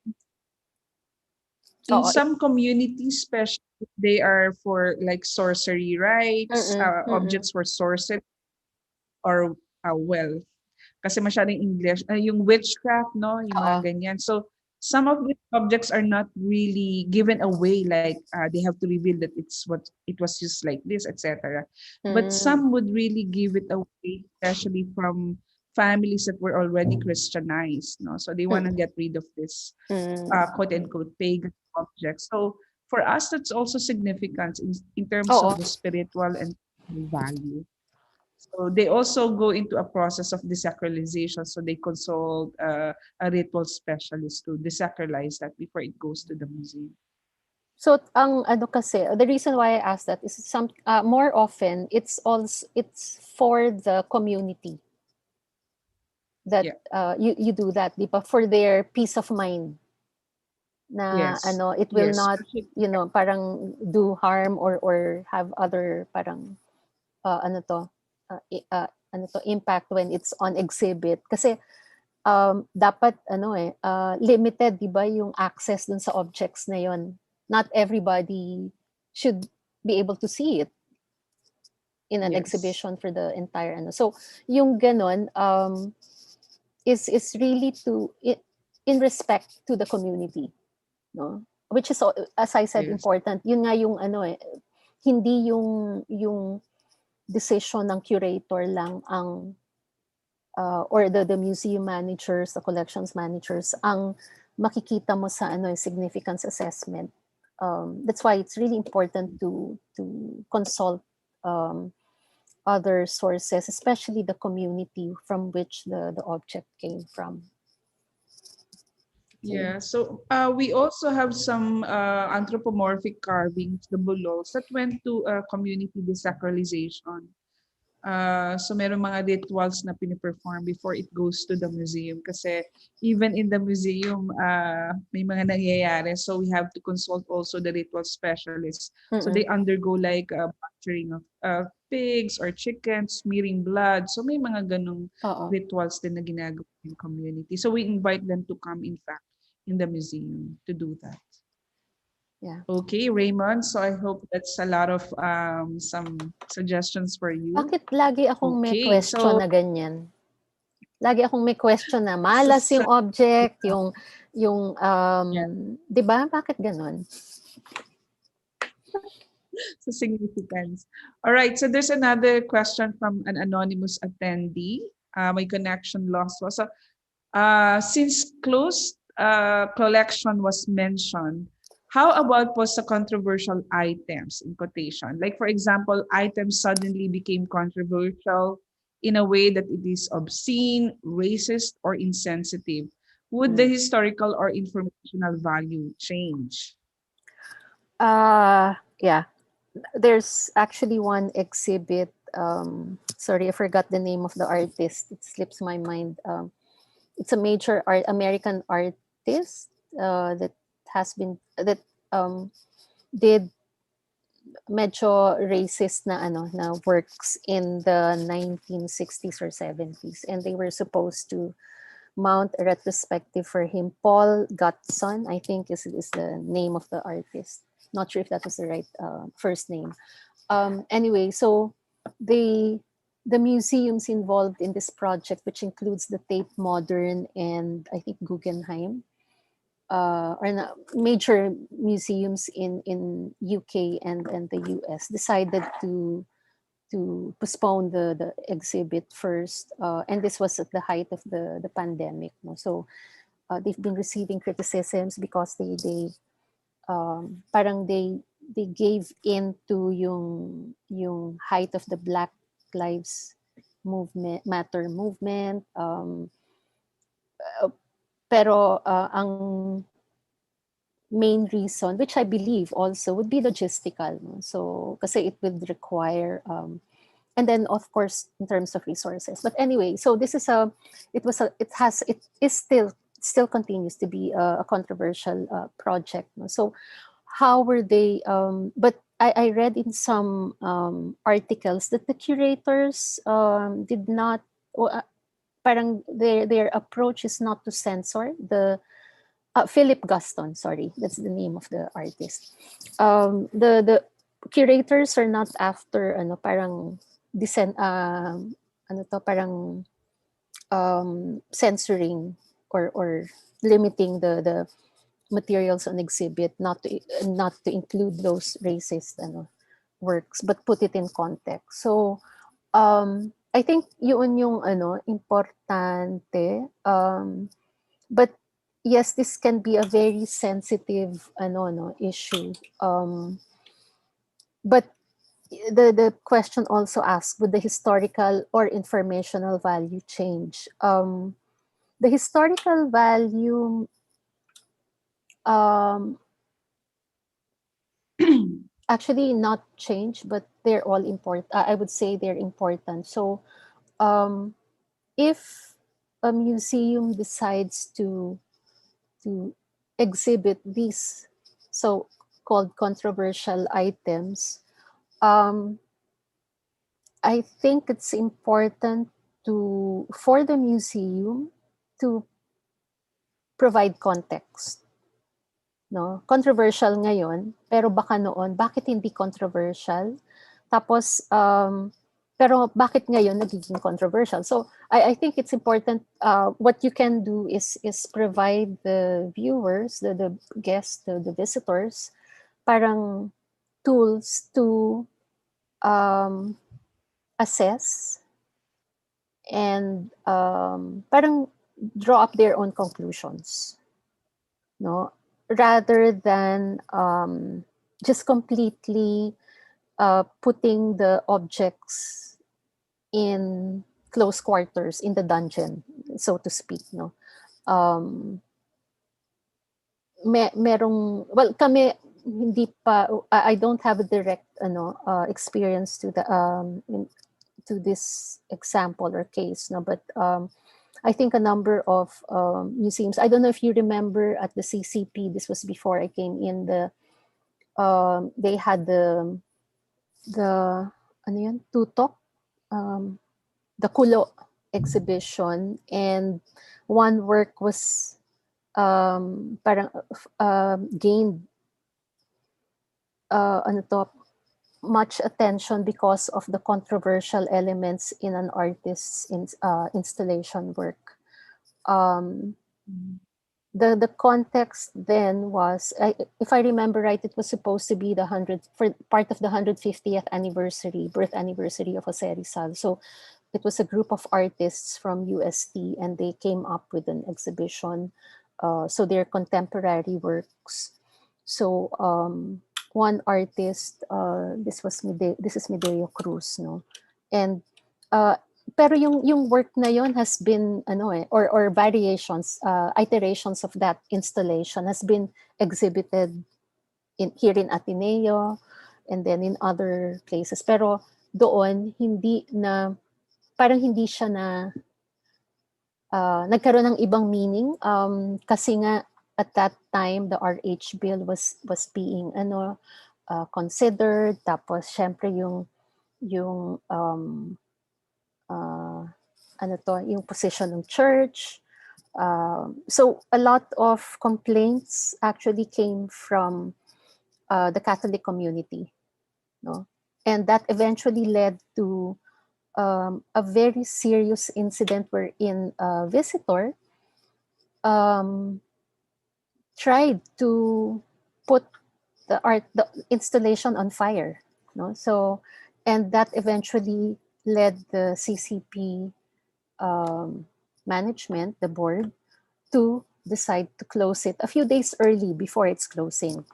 in Oo. some communities, especially if they are for like sorcery rites, Mm. objects for sorcery or well, kasi masyadong English, yung witchcraft, no, yung mga Oo. ganyan. So some of these objects are not really given away, like they have to reveal that it was used like this, etc. But Mm. some would really give it away, especially from families that were already Christianized, no. So they want to Mm. get rid of this quote Mm. unquote pagan objects. So for us, that's also significant in terms Oo. of the spiritual and value. So they also go into a process of desacralization. So they consult a ritual specialist to desacralize that before it goes to the museum. So ang ano kasi, the reason why I asked that is more often it's for the community that Yeah. you do that, di ba? For their peace of mind na Yes. it will Yes. not, parang do harm or have other parang ano to, impact when it's on exhibit. Kasi dapat limited, di ba, yung access dun sa objects na yon. Not everybody should be able to see it in an Yes. exhibition for the entire ano. So yung ganon is really in respect to the community, no? Which is, as I said, Yes. important. Yun nga yung hindi yung decision ng curator lang ang or the museum managers, the collections managers ang makikita mo sa significance assessment. That's why it's really important to consult other sources, especially the community from which the object came from. Okay. Yeah. So we also have some anthropomorphic carvings, the bulos, that went to community desacralization. So meron mga rituals na piniperform before it goes to the museum kasi even in the museum may mga nangyayari, so we have to consult also the ritual specialists. So they Mm-mm. undergo like butchering of pigs or chickens, smearing blood. So may mga ganong Oo. rituals din na ginagawa in community. So we invite them to come in fact in the museum to do that. Yeah. Okay, Raymond. So I hope that's a lot of some suggestions for you. Bakit lagi akong may Okay, question so na ganyan? Lagi akong may question na malas yung object, yung yeah, 'di ba? Bakit gano'n? so significance. All right, so there's another question from an anonymous attendee. My connection lost was since closed collection was mentioned. How about po sa controversial items in quotation? Like for example, items suddenly became controversial in a way that it is obscene, racist, or insensitive. Would the historical or informational value change? Yeah. There's actually one exhibit, sorry, I forgot the name of the artist. It slips my mind. It's a major American artist that has been that did medyo racist na na works in the 1960s or 70s, and they were supposed to mount a retrospective for him. Paul Gutson, I think, is the name of the artist. Not sure if that was the right first name. Anyway, so they the museums involved in this project, which includes the Tate Modern and I think Guggenheim, major museums in UK and the US decided to postpone the exhibit first, and this was at the height of the pandemic. No? So they've been receiving criticisms because parang they gave in to yung height of the Black Lives Matter movement. Pero ang main reason, which I believe also would be logistical. No? So kasi it would require and then of course in terms of resources. But anyway, so this is it is still continues to be a controversial project. No? So how were they but I read in some articles that the curators did not parang their approach is not to censor the Philip Gaston, sorry, that's the name of the artist. The curators are not after parang parang censoring or limiting the materials on exhibit, not to include those racist works, but put it in context. So I think yun yung importante. But yes, this can be a very sensitive issue. But the question also asks, would the historical or informational value change? The historical value actually not change, but they're all important. I would say they're important. So if a museum decides to exhibit these so-called controversial items, I think it's important for the museum to provide context. No? Controversial ngayon, pero baka noon, bakit hindi controversial? Tapos, pero bakit ngayon nagiging controversial? So, I think it's important, what you can do is provide the viewers, the guests, the visitors, parang tools to assess and parang draw up their own conclusions. No? Rather than just completely putting the objects in close quarters in the dungeon, so to speak. No, merong kami hindi pa. I don't have a direct experience to the to this example or case. No, but I think a number of museums. I don't know if you remember at the CCP. This was before I came in. They had the ano yan, tutok, the Kulo exhibition, and one work was parang gained much attention because of the controversial elements in an artist's installation work. The context then was, if I remember right, it was supposed to be part of the 150th birth anniversary of Jose Rizal. So it was a group of artists from UST, and they came up with an exhibition. So they're contemporary works. So one artist, this is Medeo Cruz, no, and pero yung work na yon has been or variations, iterations of that installation has been exhibited here in Ateneo and then in other places. Pero doon parang hindi siya nagkaroon ng ibang meaning kasi nga at that time the RH bill was being considered, tapos syempre yung yung position ng church. So a lot of complaints actually came from the Catholic community, no? And that eventually led to a very serious incident wherein a visitor tried to put the installation on fire, no? So, and that eventually led the CCP management, the board, to decide to close it a few days early before its closing,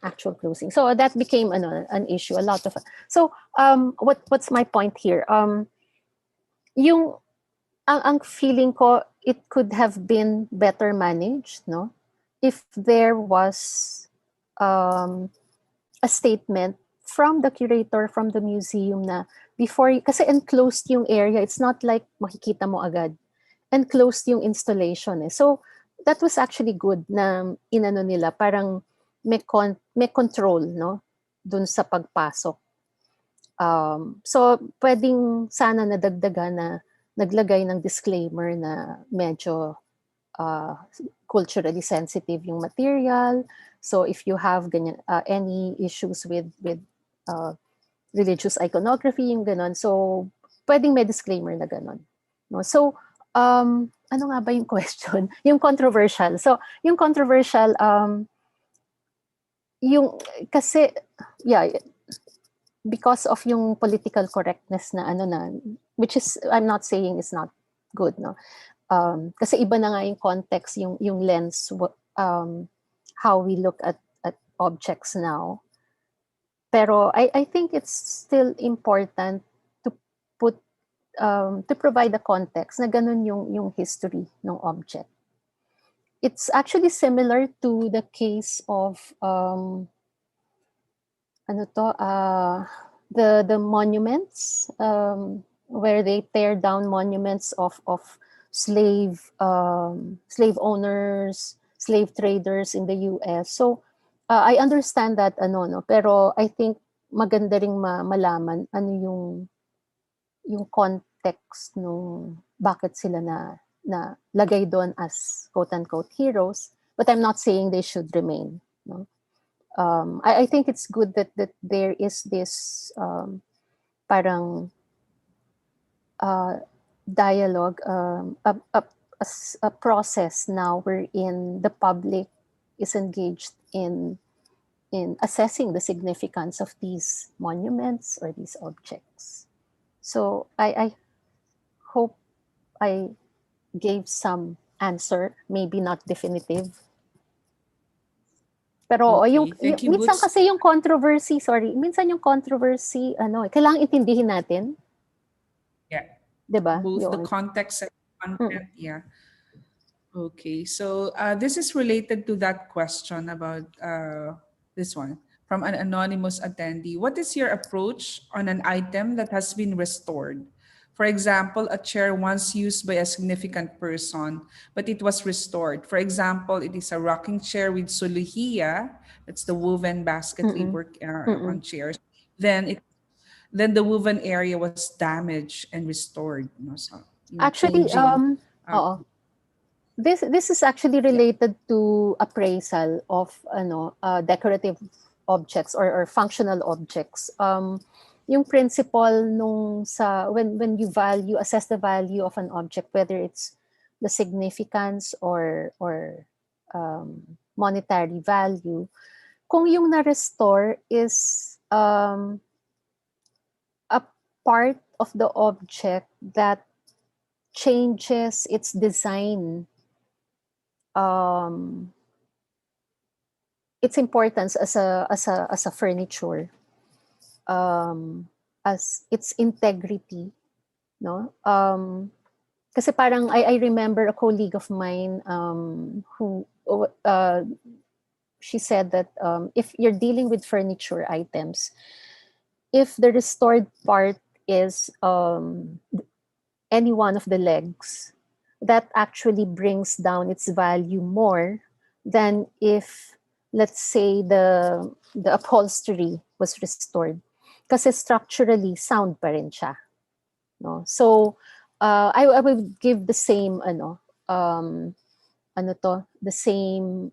actual closing. So that became an issue. A lot of so what's my point here? Yung ang feeling ko, it could have been better managed, no? If there was a statement from the curator, from the museum na before, kasi enclosed yung area, it's not like makikita mo agad. Enclosed yung installation eh. So that was actually good na inano nila, parang may control, no? Dun sa pagpasok. So pwedeng sana nadagdagan na naglagay ng disclaimer na medyo culturally sensitive yung material. So if you have ganyan, any issues with religious iconography, yung ganon, so pwedeng may disclaimer na ganon. No? So ano nga ba yung question? Yung controversial. So yung controversial, yung kasi, yeah, because of yung political correctness na ano na, which is, I'm not saying it's not good, no? Kasi iba na nga yung context, yung lens, how we look at objects now. Pero I think it's still important to put, to provide a context na ganun yung history ng object. It's actually similar to the case of the monuments, where they tear down monuments of slave owners, slave traders in the US. So I understand that no, pero I think maganda ring malaman ano yung context nung bakit sila na lagay doon as quote unquote heroes, but I'm not saying they should remain, no. I think it's good that there is this parang dialogue, a process now wherein the public is engaged in assessing the significance of these monuments or these objects. So I hope I gave some answer, maybe not definitive. Pero Okay, yung thank you, minsan Boots. kasi yung controversy, minsan yung controversy, kailangan intindihin natin, Yeah, 'di ba? both the Yun. context and content. Yeah. Okay, so this is related to that question about this one from an anonymous attendee. What is your approach on an item that has been restored? For example, a chair once used by a significant person, but it was restored. For example, it is a rocking chair with suluhiya, that's the woven basket we Mm-mm. work on Mm-mm. chairs. Then the woven area was damaged and restored. So, Actually, changing. oo. This is actually Yeah. related to appraisal of decorative objects or functional objects. Yung principle nung sa when you assess the value of an object, whether it's the significance or monetary value, kung yung na-restore is a part of the object that changes its design, its importance as a furniture, as its integrity, no? Kasi parang I remember a colleague of mine who she said that if you're dealing with furniture items, if the restored part is any one of the legs, that actually brings down its value more than if, let's say, the upholstery was restored. Kasi structurally sound pa rin siya, no? So I would give the same the same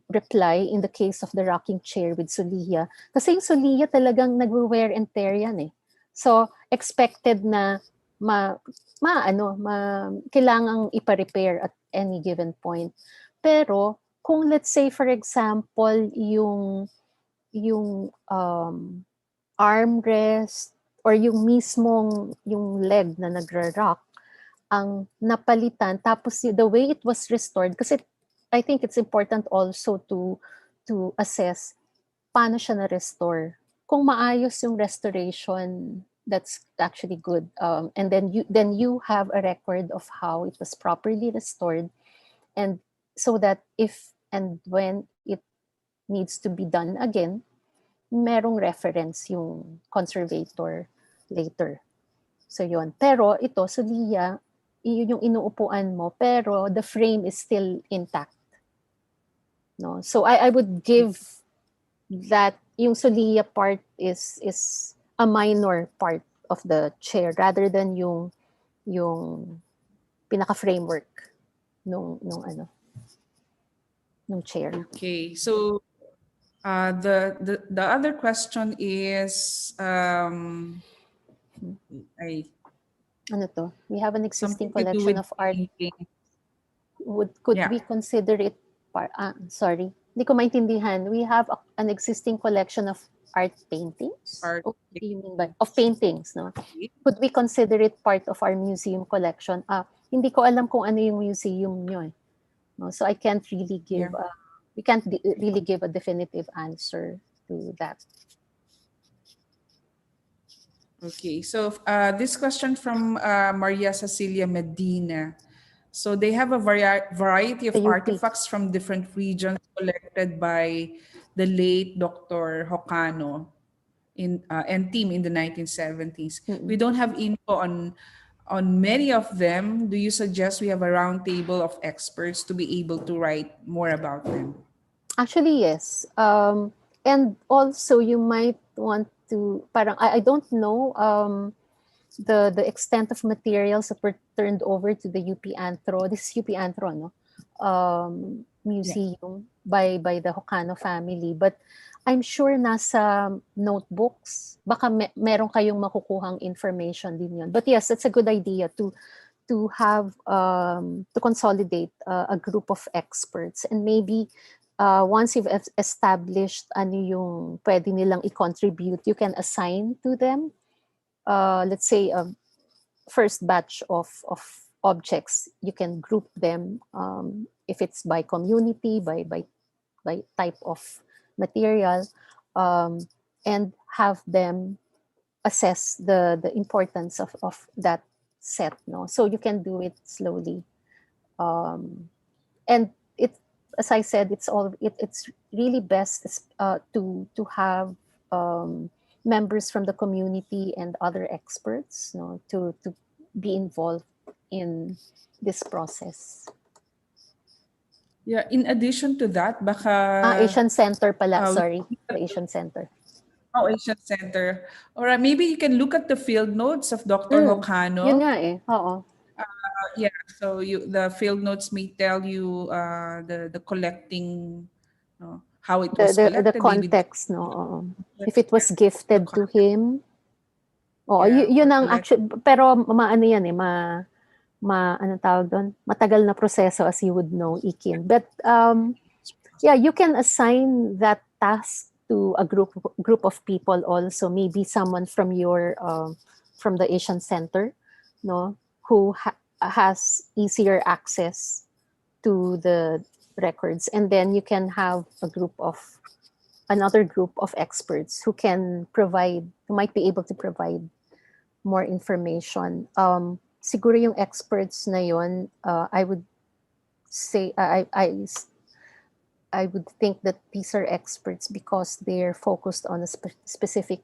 reply in the case of the rocking chair with Soliya. Kasi yung Soliya talagang nagwe-wear and tear yan eh. So expected na kailangang ipa-repair at any given point. Pero kung let's say for example yung armrest or yung mismong yung leg na nagra-rock ang napalitan tapos the way it was restored kasi I think it's important also to assess paano siya na-restore. Kung maayos yung restoration, that's actually good. And then you have a record of how it was properly restored, and so that if and when it needs to be done again, merong reference yung conservator later. So yun. Pero ito, Sulia, yun yung inuupuan mo, pero the frame is still intact. No? So I would give that yung Sulia part is a minor part of the chair rather than yung pinaka framework nung chair. Okay, so the other question is I Ano to? We have an existing something to do collection with of art. painting. Could Yeah. we consider it sorry. Hindi ko maintindihan. We have an existing collection of art paintings? Art. What do you mean by of paintings, no? Could we consider it part of our museum collection? Hindi ko alam kung ano yung museum nyo. No? So I can't really give Yeah. we can't really give a definitive answer to that. Okay, so this question from Maria Cecilia Medina. So they have a variety of The UP. artifacts from different regions collected by the late Dr. Hocano and team in the 1970s. We don't have info on many of them. Do you suggest we have a round table of experts to be able to write more about them? Actually, yes. And also, you might want to, parang, I don't know the extent of materials that were turned over to the UP Antro. This is UP Antro, no? Museum by the Hocano family. But I'm sure nasa notebooks, baka meron kayong makukuhang information din yun. But yes, it's a good idea to have, to consolidate a group of experts and maybe once you've established ano yung pwede nilang i-contribute, you can assign to them, let's say, a first batch of objects. You can group them if it's by community, by type of material, and have them assess the importance of that set. No, so you can do it slowly, and it, as I said, it's really best to have members from the community and other experts, no, to be involved in this process. Yeah, in addition to that, baka Asian Center pala, sorry, the Asian Center. Oh, Asian Center. Or maybe you can look at the field notes of Dr. Hocano. Yun nga eh, oo. Yeah, so the field notes may tell you the collecting, how it was The collected. context, no, oo. If it was gifted to him. Oh, Yeah, yun or ang actually, pero maano yan eh, ano tawag doon? Matagal na proseso, as you would know, Ikin. But yeah, you can assign that task to a group of people also. Maybe someone from your from the Asian Center, no, who has easier access to the records, and then you can have another group of experts who might be able to provide more information. Siguro yung experts na yun, I would say, I would think that these are experts because they're focused on a specific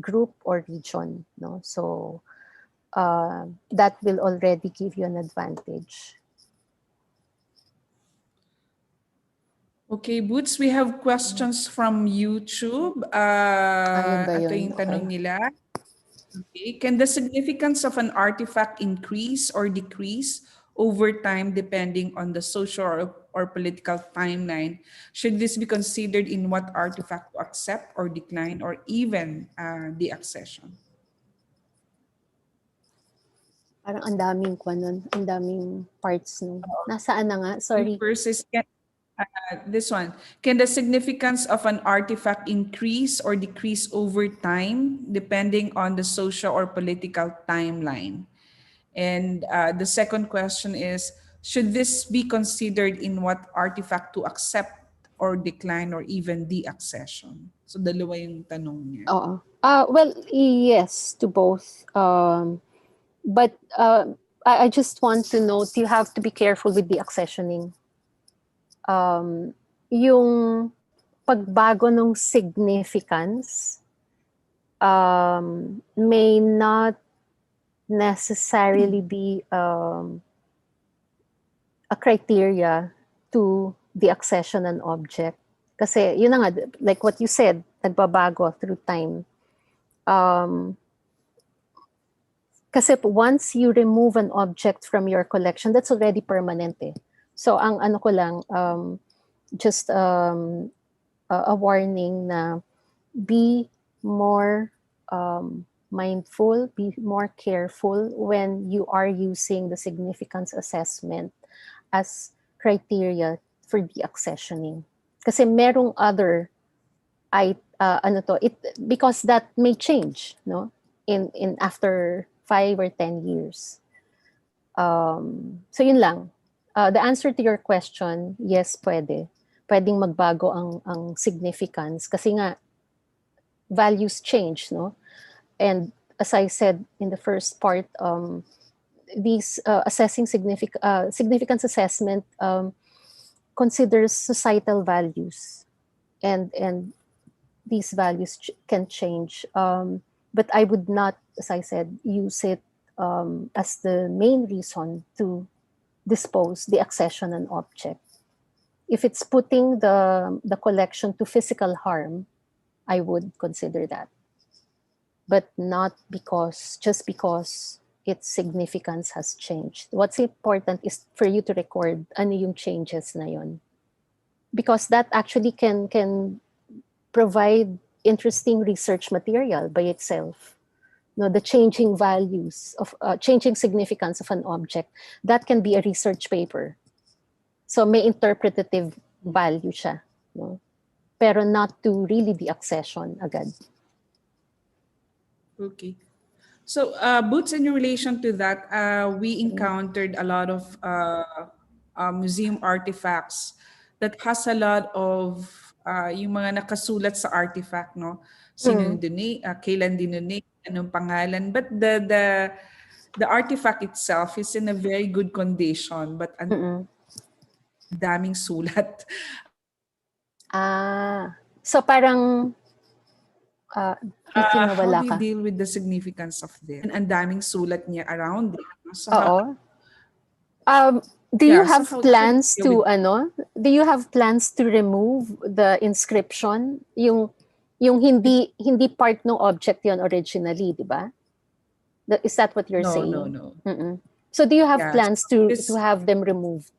group or region, no? So that will already give you an advantage. Okay, Boots, we have questions from YouTube. Ito yung tanong nila. Okay. Can the significance of an artifact increase or decrease over time depending on the social or political timeline? Should this be considered in what artifact to accept or decline or even the accession? Parang ang daming parts nun. Nasaan na nga? Sorry. First is This one. Can the significance of an artifact increase or decrease over time depending on the social or political timeline? And the second question is, should this be considered in what artifact to accept or decline or even de-accession? So dalawa yung tanong niya. Oo. Well, yes to both. But I just want to note, you have to be careful with the accessioning. Yung pagbago ng significance may not necessarily be a criteria to the accession an object. Kasi yun na nga, like what you said, nagbabago through time. Kasi once you remove an object from your collection, that's already permanent eh. So ang ano ko lang, just a warning na be more mindful, be more careful when you are using the significance assessment as criteria for the accessioning. Kasi merong other because that may change, no? In after 5 or 10 years. So yun lang. The answer to your question, yes, pwede. Pwedeng magbago ang significance kasi nga values change, no? And as I said in the first part, these assessing significance assessment considers societal values, and these values can change. But I would not, as I said, use it as the main reason to dispose the accession an object. If it's putting the collection to physical harm, I would consider that. But not just because its significance has changed. What's important is for you to record ano yung changes na yun. Because that actually can provide interesting research material by itself. No, the changing values of changing significance of an object, that can be a research paper. So may interpretative value siya, no? Pero not to really the accession agad. Okay. So, Boots, in relation to that, we encountered a lot of museum artifacts that has a lot of yung mga nakasulat sa artifact, no? Sino yung donate, kailan dinonate, anong pangalan. But the artifact itself is in a very good condition, but ang daming sulat. So parang How nawala do you ka. deal with the significance of this? And ang daming sulat niya around it. So Oo. Do you have how plans do you to do you have plans to remove the inscription, yung hindi part ng object yon originally, di ba? Is that what you're saying? No. So do you have Yeah, plans so to have them removed?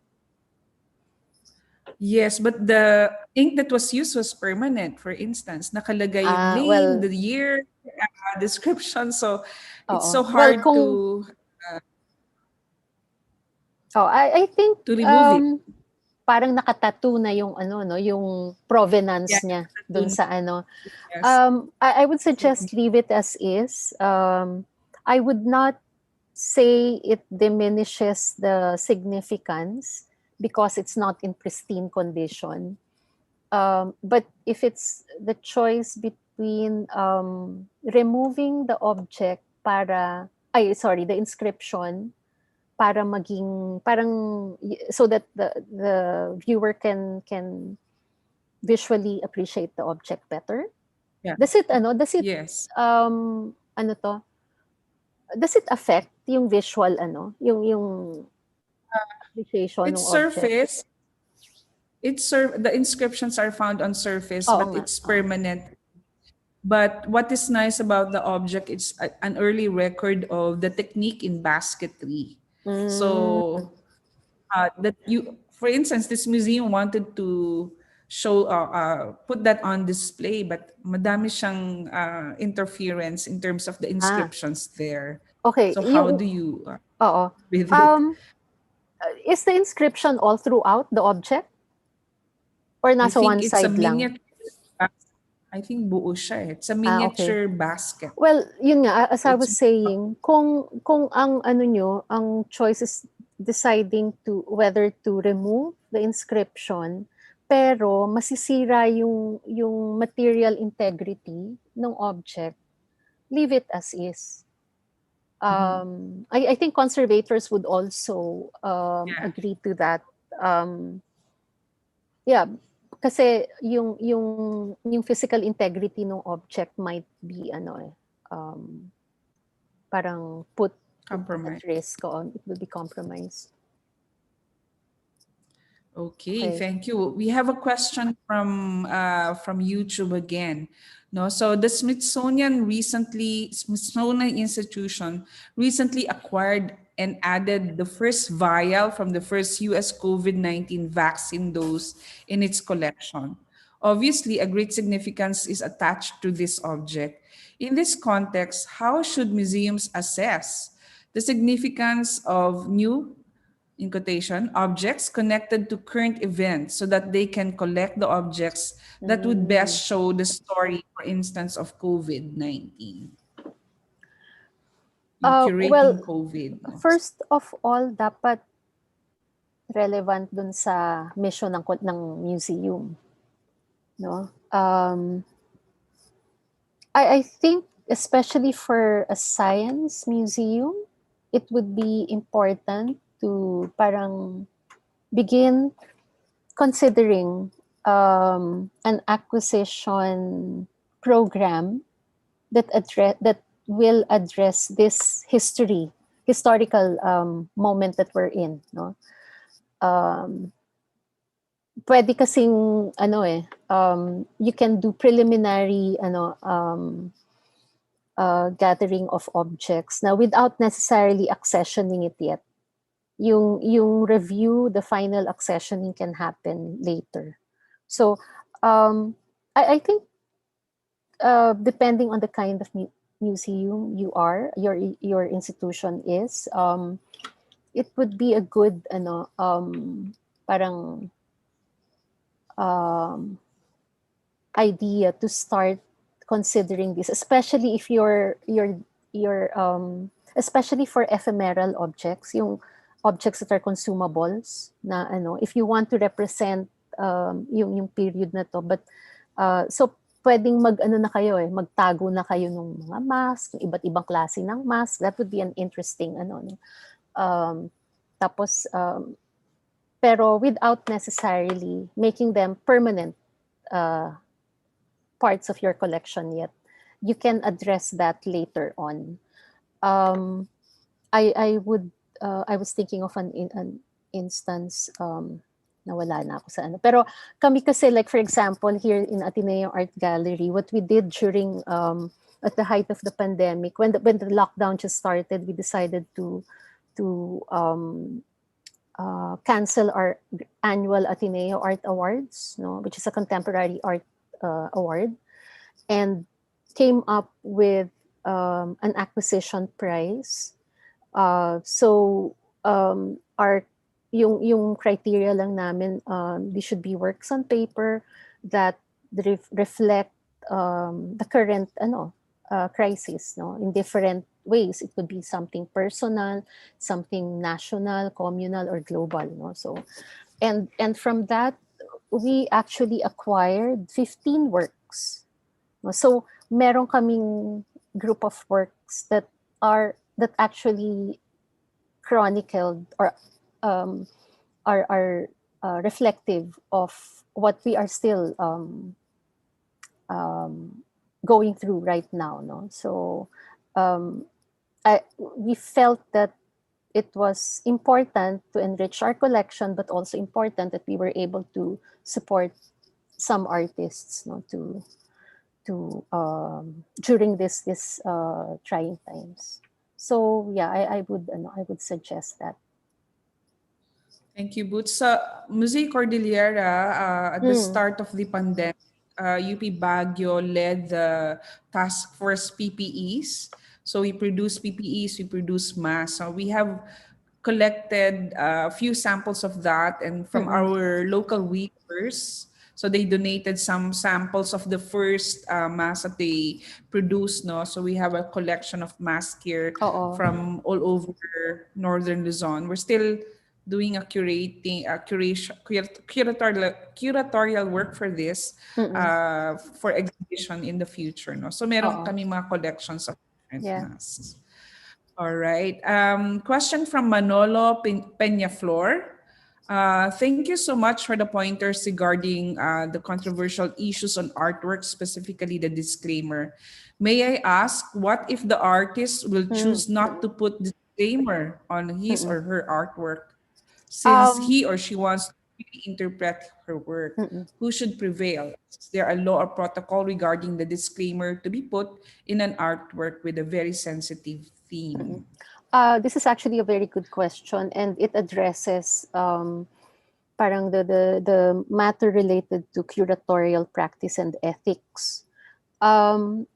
Yes, but the ink that was used was permanent. For instance, nakalagay yung name, Well, the year, description. So it's oo. so hard Well, I think to remove it. parang nakatattoo na yung yung provenance niya dun sa ano. Yes. I would suggest leave it as is. I would not say it diminishes the significance because it's not in pristine condition. But if it's the choice between removing the object the inscription para maging so that the viewer can visually appreciate the object better. Yeah. Does it Yes. Does it affect yung visual yung appreciation It's ng object? surface. The inscriptions are found on surface, but it's permanent. But what is nice about the object is an early record of the technique in basketry. So that for instance, this museum wanted to show put that on display, but madami siyang interference in terms of the inscriptions there. Okay. So how do you with it? Is the inscription all throughout the object? Or I nasa think one it's a side lang? miniature. I think buo siya eh. It's a Okay. miniature basket. Well, yun nga, as So I it's was saying, kung ang ano nyo, ang choice is deciding to whether to remove the inscription, pero masisira yung material integrity ng object, leave it as is. mhm. I think conservators would also Yeah. agree to that. Yeah, kasi yung physical integrity ng object might be ano parang put at Compromise. risk, it will be compromised. Okay, Okay. thank you. We have a question from YouTube again. No, so the Smithsonian Institution recently acquired and added the first vial from the first US COVID-19 vaccine dose in its collection. Obviously, a great significance is attached to this object. In this context, how should museums assess the significance of new, in quotation, objects connected to current events so that they can collect the objects that would Mm. best show the story, for instance, of COVID-19? Yung Well, curating COVID. No? first of all, dapat relevant dun sa mission ng museum, no? I think especially for a science museum, it would be important to parang begin considering an acquisition program that will address this historical moment that we're in, no? Um, Pwede kasing ano you can do preliminary gathering of objects now without necessarily accessioning it yet. Yung review, the final accessioning can happen later. So I think depending on the kind of museum you are, your institution is, it would be a good parang idea to start considering this, especially if your especially for ephemeral objects, yung objects that are consumables na if you want to represent yung period na to, but so pwedeng na kayo magtago na kayo ng mga mask, iba't ibang klase ng mask. That would be an interesting tapos pero without necessarily making them permanent parts of your collection yet. You can address that later on. I was thinking of an instance, nawala na ako sa ano. Pero kami kasi, like for example, here in Ateneo Art Gallery, what we did during at the height of the pandemic, when the lockdown just started, we decided to cancel our annual Ateneo Art Awards, no, which is a contemporary art award, and came up with an acquisition price. So our yung criteria lang namin, they should be works on paper that reflect the current crisis, no, in different ways. It could be something personal, something national, communal, or global, no. So and from that we actually acquired 15 works. So meron kaming group of works that actually chronicled or are reflective of what we are still going through right now, no. So we felt that it was important to enrich our collection, but also important that we were able to support some artists, no, to during this trying times. So yeah, I would suggest that. Thank you, Boots. Sa Museo Kordilyera, at the Mm. start of the pandemic, UP Baguio led the task force PPEs. So we produce PPEs, we produce masks. So we have collected a few samples of that and from Mm-mm. our local weavers. So they donated some samples of the first mask that they produced, no? So we have a collection of masks here Oo. from all over northern Luzon. We're still doing a curatorial work for this Mm. for exhibition in the future, no? So meron Oo. kami mga collections of different Yeah. masks. All right. Question from Manolo Peñaflor. Thank you so much for the pointers regarding the controversial issues on artwork, specifically the disclaimer. May I ask, what if the artist will Mm. choose not to put disclaimer on his Mm. or her artwork since Um, he or she wants to really interpret her work? mm. Who should prevail? Is there a law or protocol regarding the disclaimer to be put in an artwork with a very sensitive Mm. theme? This is actually a very good question, and it addresses parang the matter related to curatorial practice and ethics.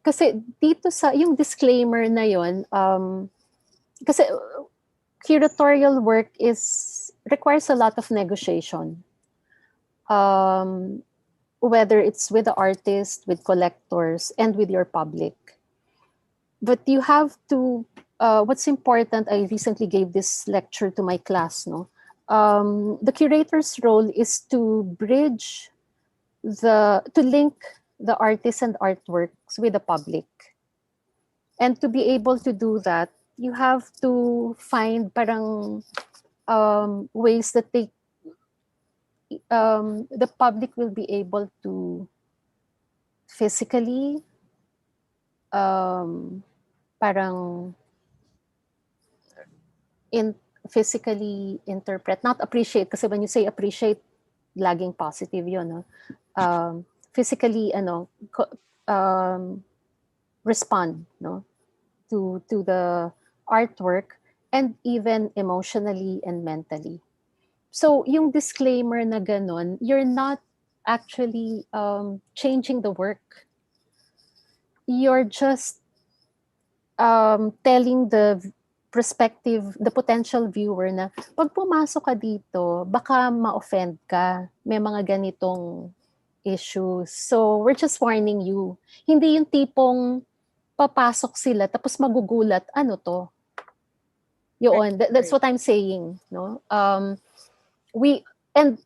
Kasi dito sa yung disclaimer na yon, kasi curatorial work requires a lot of negotiation. Whether it's with the artist, with collectors, and with your public. But you have to, what's important, I recently gave this lecture to my class, no? The curator's role is to to link the artists and artworks with the public. And to be able to do that, you have to find parang ways that the public will be able to physically parang in physically interpret, not appreciate, kasi when you say appreciate, laging positive yun, no? Physically respond, no, to the artwork, and even emotionally and mentally. So yung disclaimer na ganon, you're not actually changing the work. You're just telling the potential viewer na pag pumasok ka dito, baka ma-offend ka. May mga ganitong issues. So, we're just warning you. Hindi yung tipong papasok sila tapos magugulat, ano to? Yun, that's what I'm saying, no? We and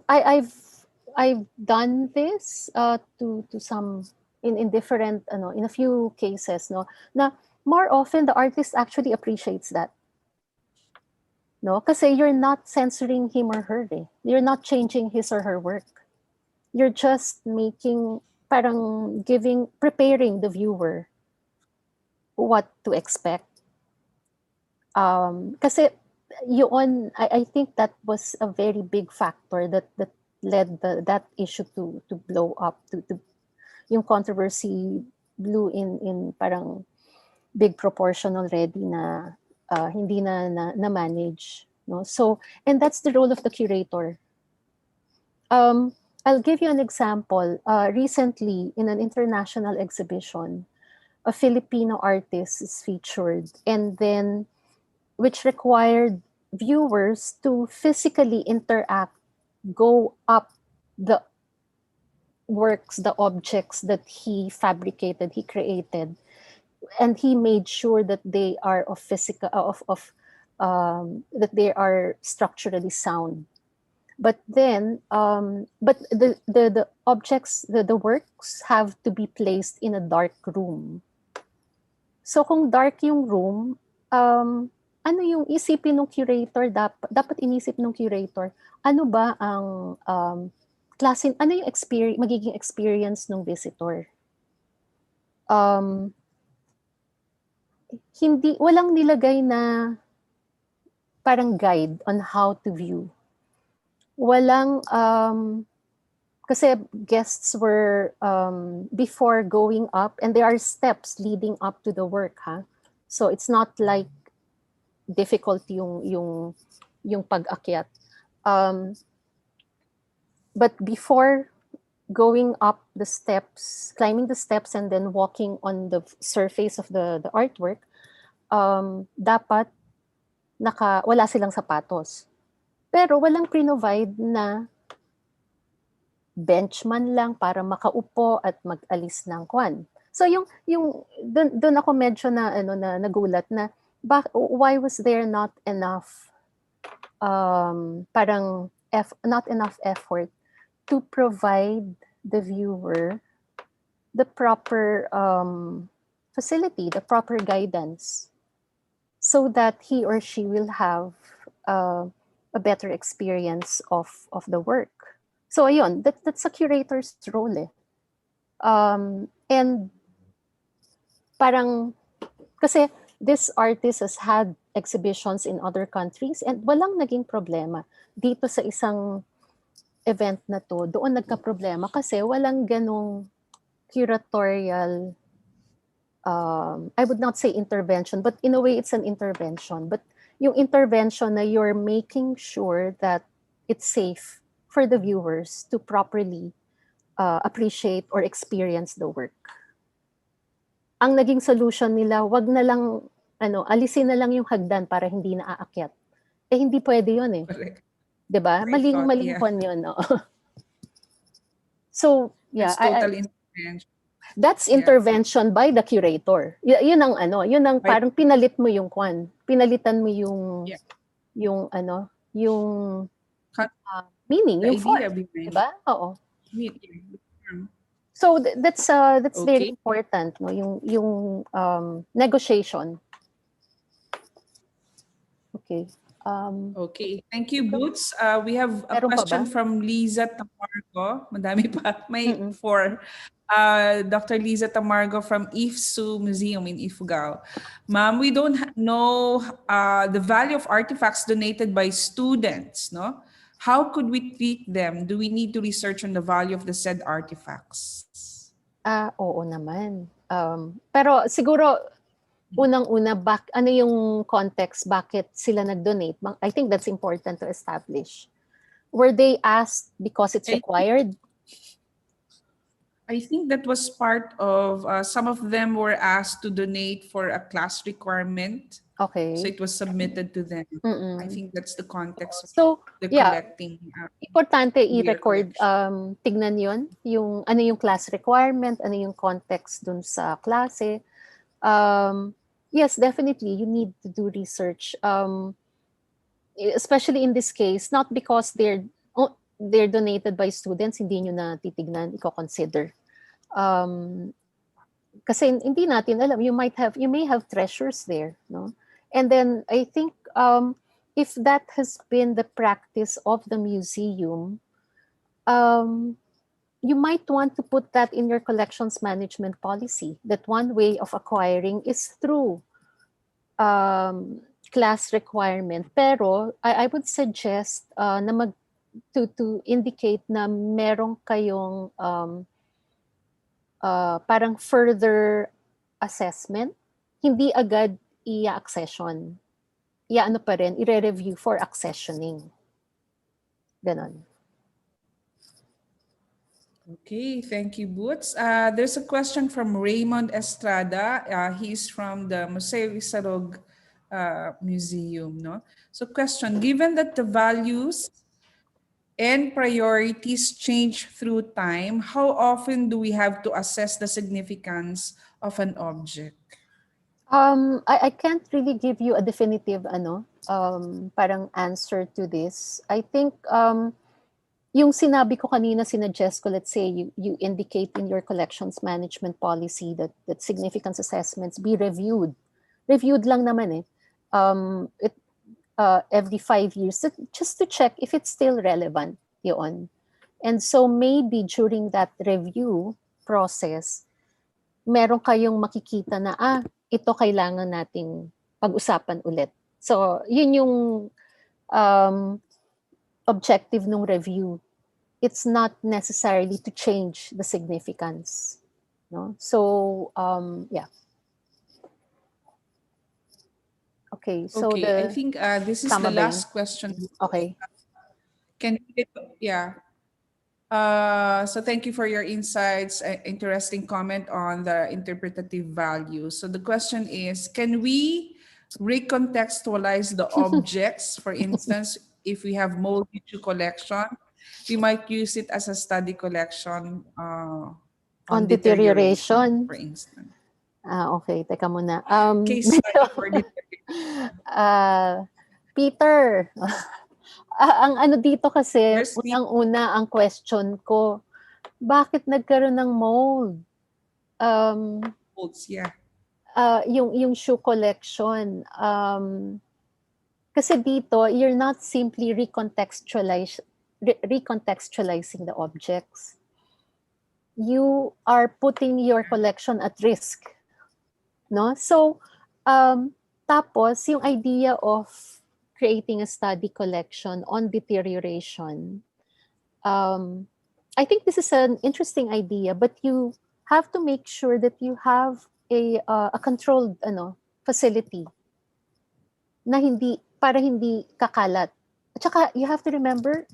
I've done this to some in different in a few cases, no, na more often the artist actually appreciates that, no, kasi you're not censoring him or her, you're not changing his or her work, you're just making parang preparing the viewer what to expect. Kasi I think that was a very big factor that led that issue to blow up, to yung controversy blew in parang big proportion already na hindi na manage, no? So, and that's the role of the curator. I'll give you an example. Recently, in an international exhibition, a Filipino artist is featured, and then which required viewers to physically interact, go up the works, the objects that he fabricated, he created, and he made sure that they are of physical that they are structurally sound. But then, but the objects, the works have to be placed in a dark room. So kung dark yung room, ano yung isipin ng curator, dapat inisip ng curator, ano ba ang klase, ano yung magiging experience ng visitor? Walang nilagay na parang guide on how to view. Walang, kasi guests were, before going up, and there are steps leading up to the work, ha? So it's not like difficult yung pag-akyat. But before going up the steps, climbing the steps, and then walking on the surface of the artwork, dapat wala silang sapatos. Pero walang pre-provide na bench man lang para makaupo at mag-alis ng kwan. So yung doon ako medyo na nagulat na why was there not enough parang not enough effort to provide the viewer the proper facility, the proper guidance, so that he or she will have a better experience of the work. So ayun, that's a curator's role eh. And parang, kasi this artist has had exhibitions in other countries and walang naging problema. Dito sa isang event na to, doon nagka-problema kasi walang ganong curatorial, I would not say intervention, but in a way it's an intervention. But yung intervention na you're making sure that it's safe for the viewers to properly appreciate or experience the work. Ang naging solution nila, wag na lang, alisin na lang yung hagdan para hindi na aakyat. Eh, hindi pwede yun eh. Correct. Diba? Maling kwan yun. No? So, yeah. It's total intervention. That's intervention by the curator. Yun ang parang pinalit mo yung kwan. Pinalitan mo yung meaning, yung form. Diba? Oo. So that's very important, no? Yung negotiation. Okay. Okay, thank you, Boots. We have a question from Liza Tamargo. Madami pa. May 4. Dr. Liza Tamargo from IFSU Museum in Ifugao. Ma'am, we don't know the value of artifacts donated by students, no? How could we treat them? Do we need to research on the value of the said artifacts? Oo naman. Pero siguro, unang-una, ano yung context, bakit sila nag-donate? I think that's important to establish. Were they asked because it's required? I think that was part of, some of them were asked to donate for a class requirement. Okay. So it was submitted to them. I think that's the context of the collecting. Importante i-record, tignan yun, yung ano yung class requirement, ano yung context dun sa klase. Yes, definitely, you need to do research, especially in this case, not because they're donated by students, hindi nyo na titignan, i-consider. Kasi hindi natin alam, you may have treasures there, no? And then I think if that has been the practice of the museum, you might want to put that in your collections management policy, that one way of acquiring is through class requirement. Pero I would suggest na to indicate na merong kayong parang further assessment, hindi agad i-accession. Pa rin, i-review for accessioning. Ganon. Okay, thank you, Boots. There's a question from Raymond Estrada. He's from the Museo Museum. No? So question, given that the values and priorities change through time, how often do we have to assess the significance of an object? I can't really give you a definitive parang answer to this. I think yung sinabi ko kanina, sinuggest ko, let's say you indicate in your collections management policy that significance assessments be reviewed. Reviewed lang naman every 5 years, just to check if it's still relevant yun. And so maybe during that review process, meron kayong makikita na, ito kailangan nating pag-usapan ulit. So, yun yung objective ng review. It's not necessarily to change the significance. No? So, yeah. Okay, so I think this is the last question. Okay. So thank you for your insights, interesting comment on the interpretative value. So the question is, can we recontextualize the objects? For instance, if we have multi-issue collection, we might use it as a study collection On on deterioration, deterioration. for instance. Okay, teka muna. Case study for deterioration. Peter, ang ano dito kasi, Yes, unang-una ang question ko, bakit nagkaroon ng mold? folds, yeah. Yung shoe collection, kasi dito, you're not simply recontextualizing the objects. You are putting your collection at risk. No? So, tapos, yung idea of creating a study collection on deterioration, I think this is an interesting idea, but you have to make sure that you have a controlled facility na para hindi kakalat. At saka, you have to remember,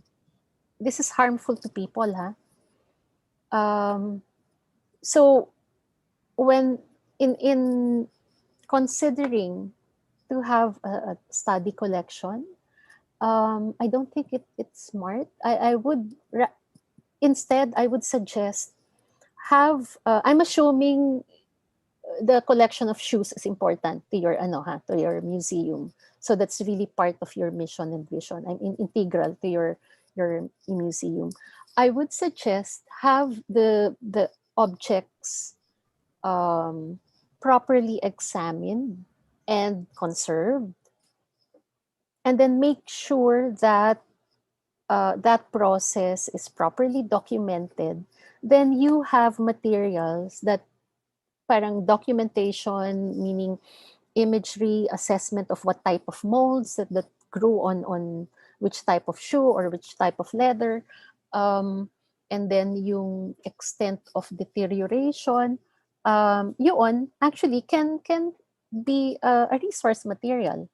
this is harmful to people, ha? So, when in considering to have a study collection, I don't think it's smart. I would instead I would suggest have I'm assuming the collection of shoes is important to your to your museum. So that's really part of your mission and vision. I mean, integral to your museum. I would suggest have the objects properly examined and conserved, and then make sure that that process is properly documented. Then you have materials that parang documentation, meaning imagery, assessment of what type of molds that grew on which type of shoe or which type of leather, and then yung extent of deterioration, yun actually can be a resource material.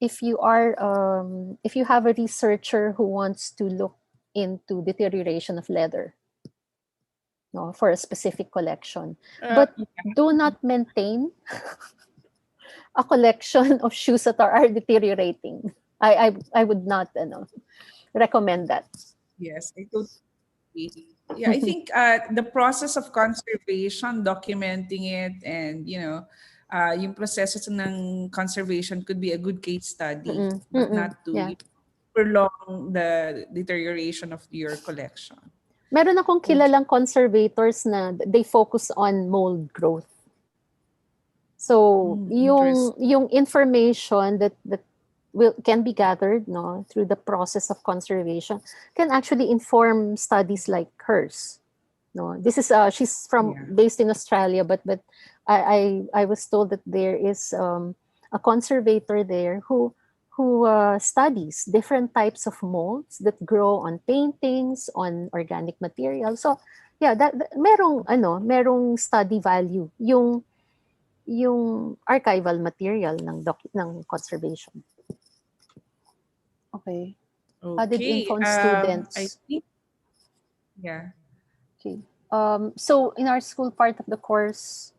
If you have a researcher who wants to look into deterioration of leather, no, for a specific collection, but do not maintain a collection of shoes that are deteriorating. I would not recommend that. Yes, I totally agree. Yeah, I think the process of conservation, documenting it, and yung proseso ng conservation could be a good case study, but not to Yeah. prolong the deterioration of your collection. Meron akong kilalang conservators na they focus on mold growth. So, yung information that can be gathered through the process of conservation can actually inform studies like hers. This is she's based in Australia, but I was told that there is a conservator there who studies different types of molds that grow on paintings, on organic material. So yeah, that merong study value yung archival material ng conservation. Okay. Did inform students. I think, yeah. Okay. So in our school, part of the course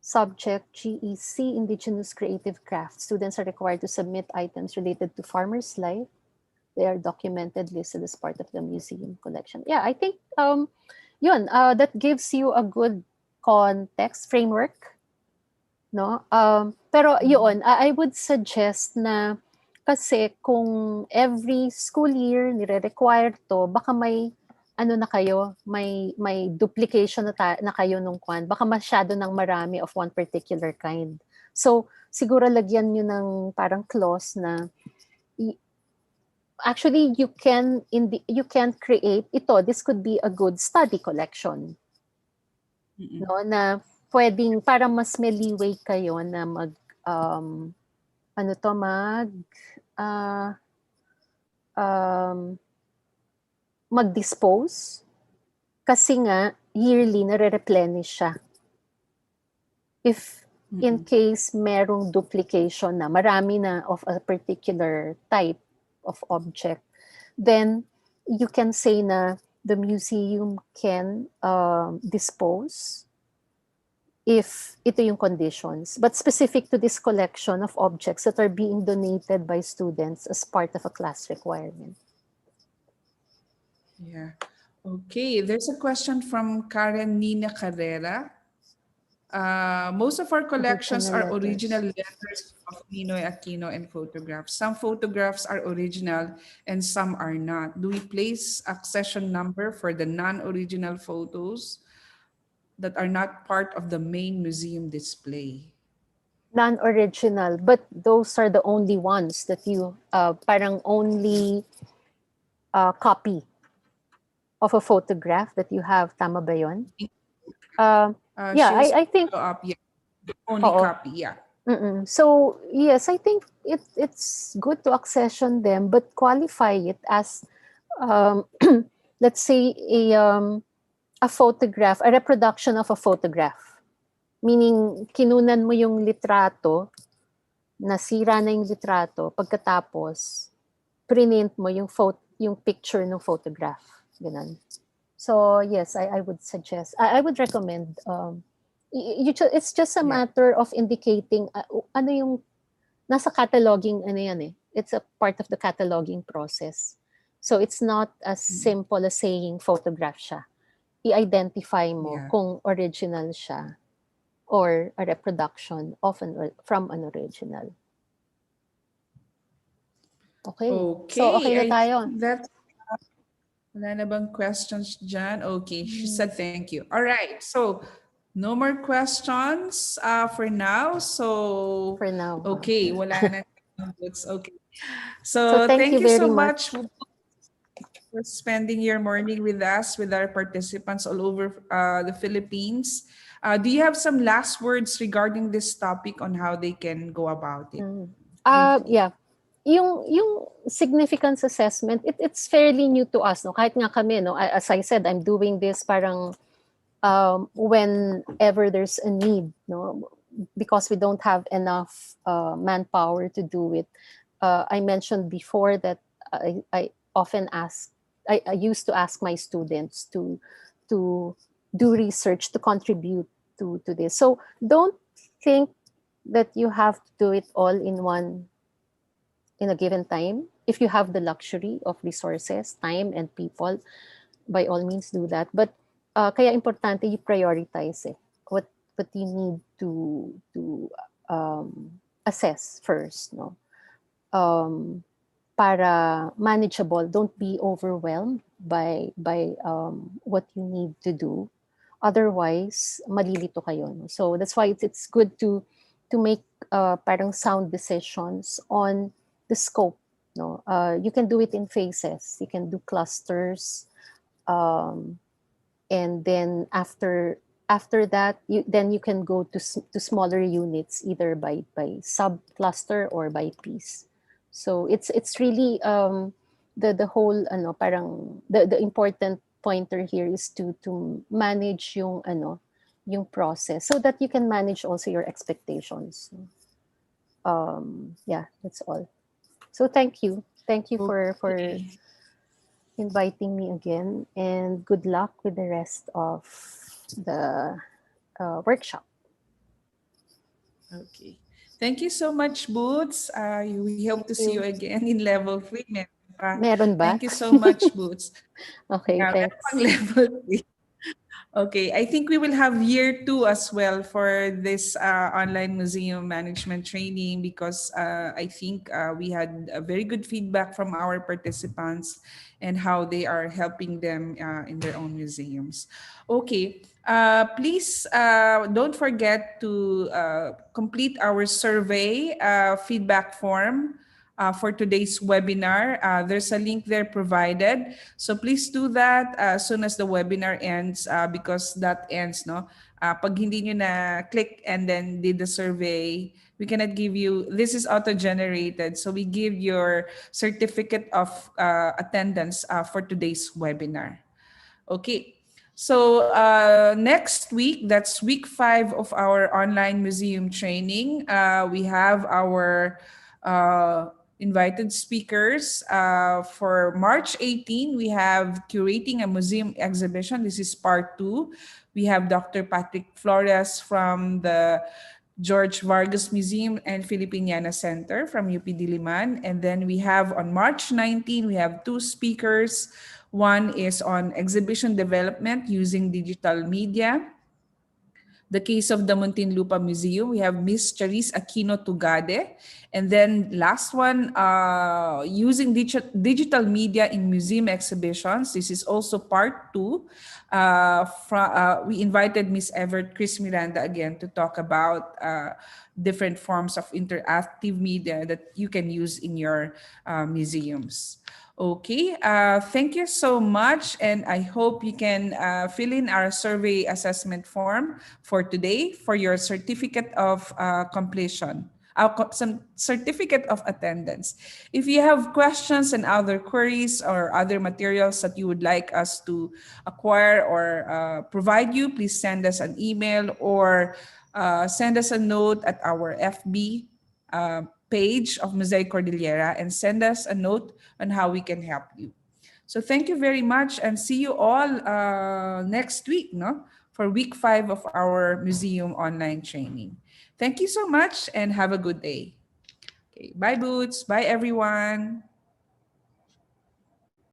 subject GEC, Indigenous Creative Crafts, students are required to submit items related to farmers' life. They are documented, listed as part of the museum collection. Yeah, I think that gives you a good context framework. No? Pero yun, I would suggest na kasi kung every school year nire-require to, baka may may duplication na kayo nung kwan. Baka masyado ng marami of one particular kind. So, siguro lagyan nyo ng parang clause na actually you can create ito. This could be a good study collection. No, na pwedeng para mas may leeway kayo na mag-dispose kasi nga yearly nare-replenish siya. If in case merong duplication na marami na of a particular type of object, then you can say na the museum can dispose if ito yung conditions, but specific to this collection of objects that are being donated by students as part of a class requirement. Yeah. Okay, there's a question from Karen Nina Carrera. Most of our collections Original are original letters. letters of Ninoy Aquino and photographs. Some photographs are original and some are not. Do we place accession number for the non-original photos that are not part of the main museum display? Non-original, but those are the only ones that you parang only copy of a photograph that you have. Tama ba yun? Yeah, She has I think, follow up, yeah. Only oo. copy, yeah. Mm-mm. So, yes, I think it's good to accession them, but qualify it as, um, let's say, a photograph, a reproduction of a photograph. Meaning, kinunan mo yung litrato, nasira na yung litrato, pagkatapos, print mo yung picture ng photograph. Ganun. So, yes, I would suggest, I would recommend, it's just a Yeah. matter of indicating ano yung nasa cataloging ano yan eh. It's a part of the cataloging process. So it's not as Mm. simple as saying photograph siya. I-identify mo Yeah. kung original siya or a reproduction of from an original. Okay. So Okay, okay na I tayo. think that's wala na bang questions dyan? Okay, she said thank you. All right, so no more questions for now. So, For now. okay, wala na. It's okay. So So, thank thank you you so very much much. for spending your morning with us, with our participants all over the Philippines. Do you have some last words regarding this topic on how they can go about it? Mm. Briefly. Yeah. Yung significance assessment, it's fairly new to us, no? Kahit nga kami, no? As I said, I'm doing this parang whenever there's a need, no? Because we don't have enough manpower to do it. I mentioned before that I often ask, I used to ask my students to do research to contribute to this. So don't think that you have to do it all in a given time. If you have the luxury of resources, time, and people, by all means do that. But kaya importante you prioritize what you need to assess first, no? Um, para manageable. Don't be overwhelmed by what you need to do. Otherwise, malilito kayo. No? So that's why it's good to make parang sound decisions on the scope. No, you can do it in phases. You can do clusters, um, and then after that, you can go to smaller units, either by sub cluster or by piece. So it's really the whole ano parang the important pointer here is to manage yung process so that you can manage also your expectations. Yeah, that's all. So thank you for Okay. inviting me again, and good luck with the rest of the workshop. Okay. Thank you so much, Boots. We hope Thank to see you you. again in level 3. Meron pa. Meron ba? Thank you so much, Boots. Okay, Yeah, meron pang thanks. level 3. Okay, I think we will have year 2 as well for this online museum management training because I think we had a very good feedback from our participants and how they are helping them in their own museums. Okay, please don't forget to complete our survey feedback form for today's webinar. There's a link there provided. So please do that as soon as the webinar ends because that ends, no? Pag hindi nyo na click and then did the survey, we cannot give you, this is auto-generated. So we give your certificate of attendance for today's webinar. Okay. So next week, that's week 5 of our online museum training. We have our invited speakers. For March 18, we have curating a museum exhibition. This is part 2. We have Dr. Patrick Flores from the George Vargas Museum and Filipiniana Center from UP Diliman. And then we have on March 19, we have two speakers. One is on exhibition development using digital media. The case of the Muntinlupa Museum, we have Miss Charis Aquino Tugade. And then last one, using digital media in museum exhibitions. This is also part two. We invited Miss Everett Chris Miranda again to talk about different forms of interactive media that you can use in your museums. Okay, thank you so much. And I hope you can fill in our survey assessment form for today for your certificate of completion, some certificate of attendance. If you have questions and other queries or other materials that you would like us to acquire or provide you, please send us an email or send us a note at our FB page of Museo Kordilyera and send us a note on how we can help you. So thank you very much and see you all next week, no? For week 5 of our museum online training. Thank you so much and have a good day. Okay, bye Boots. Bye everyone.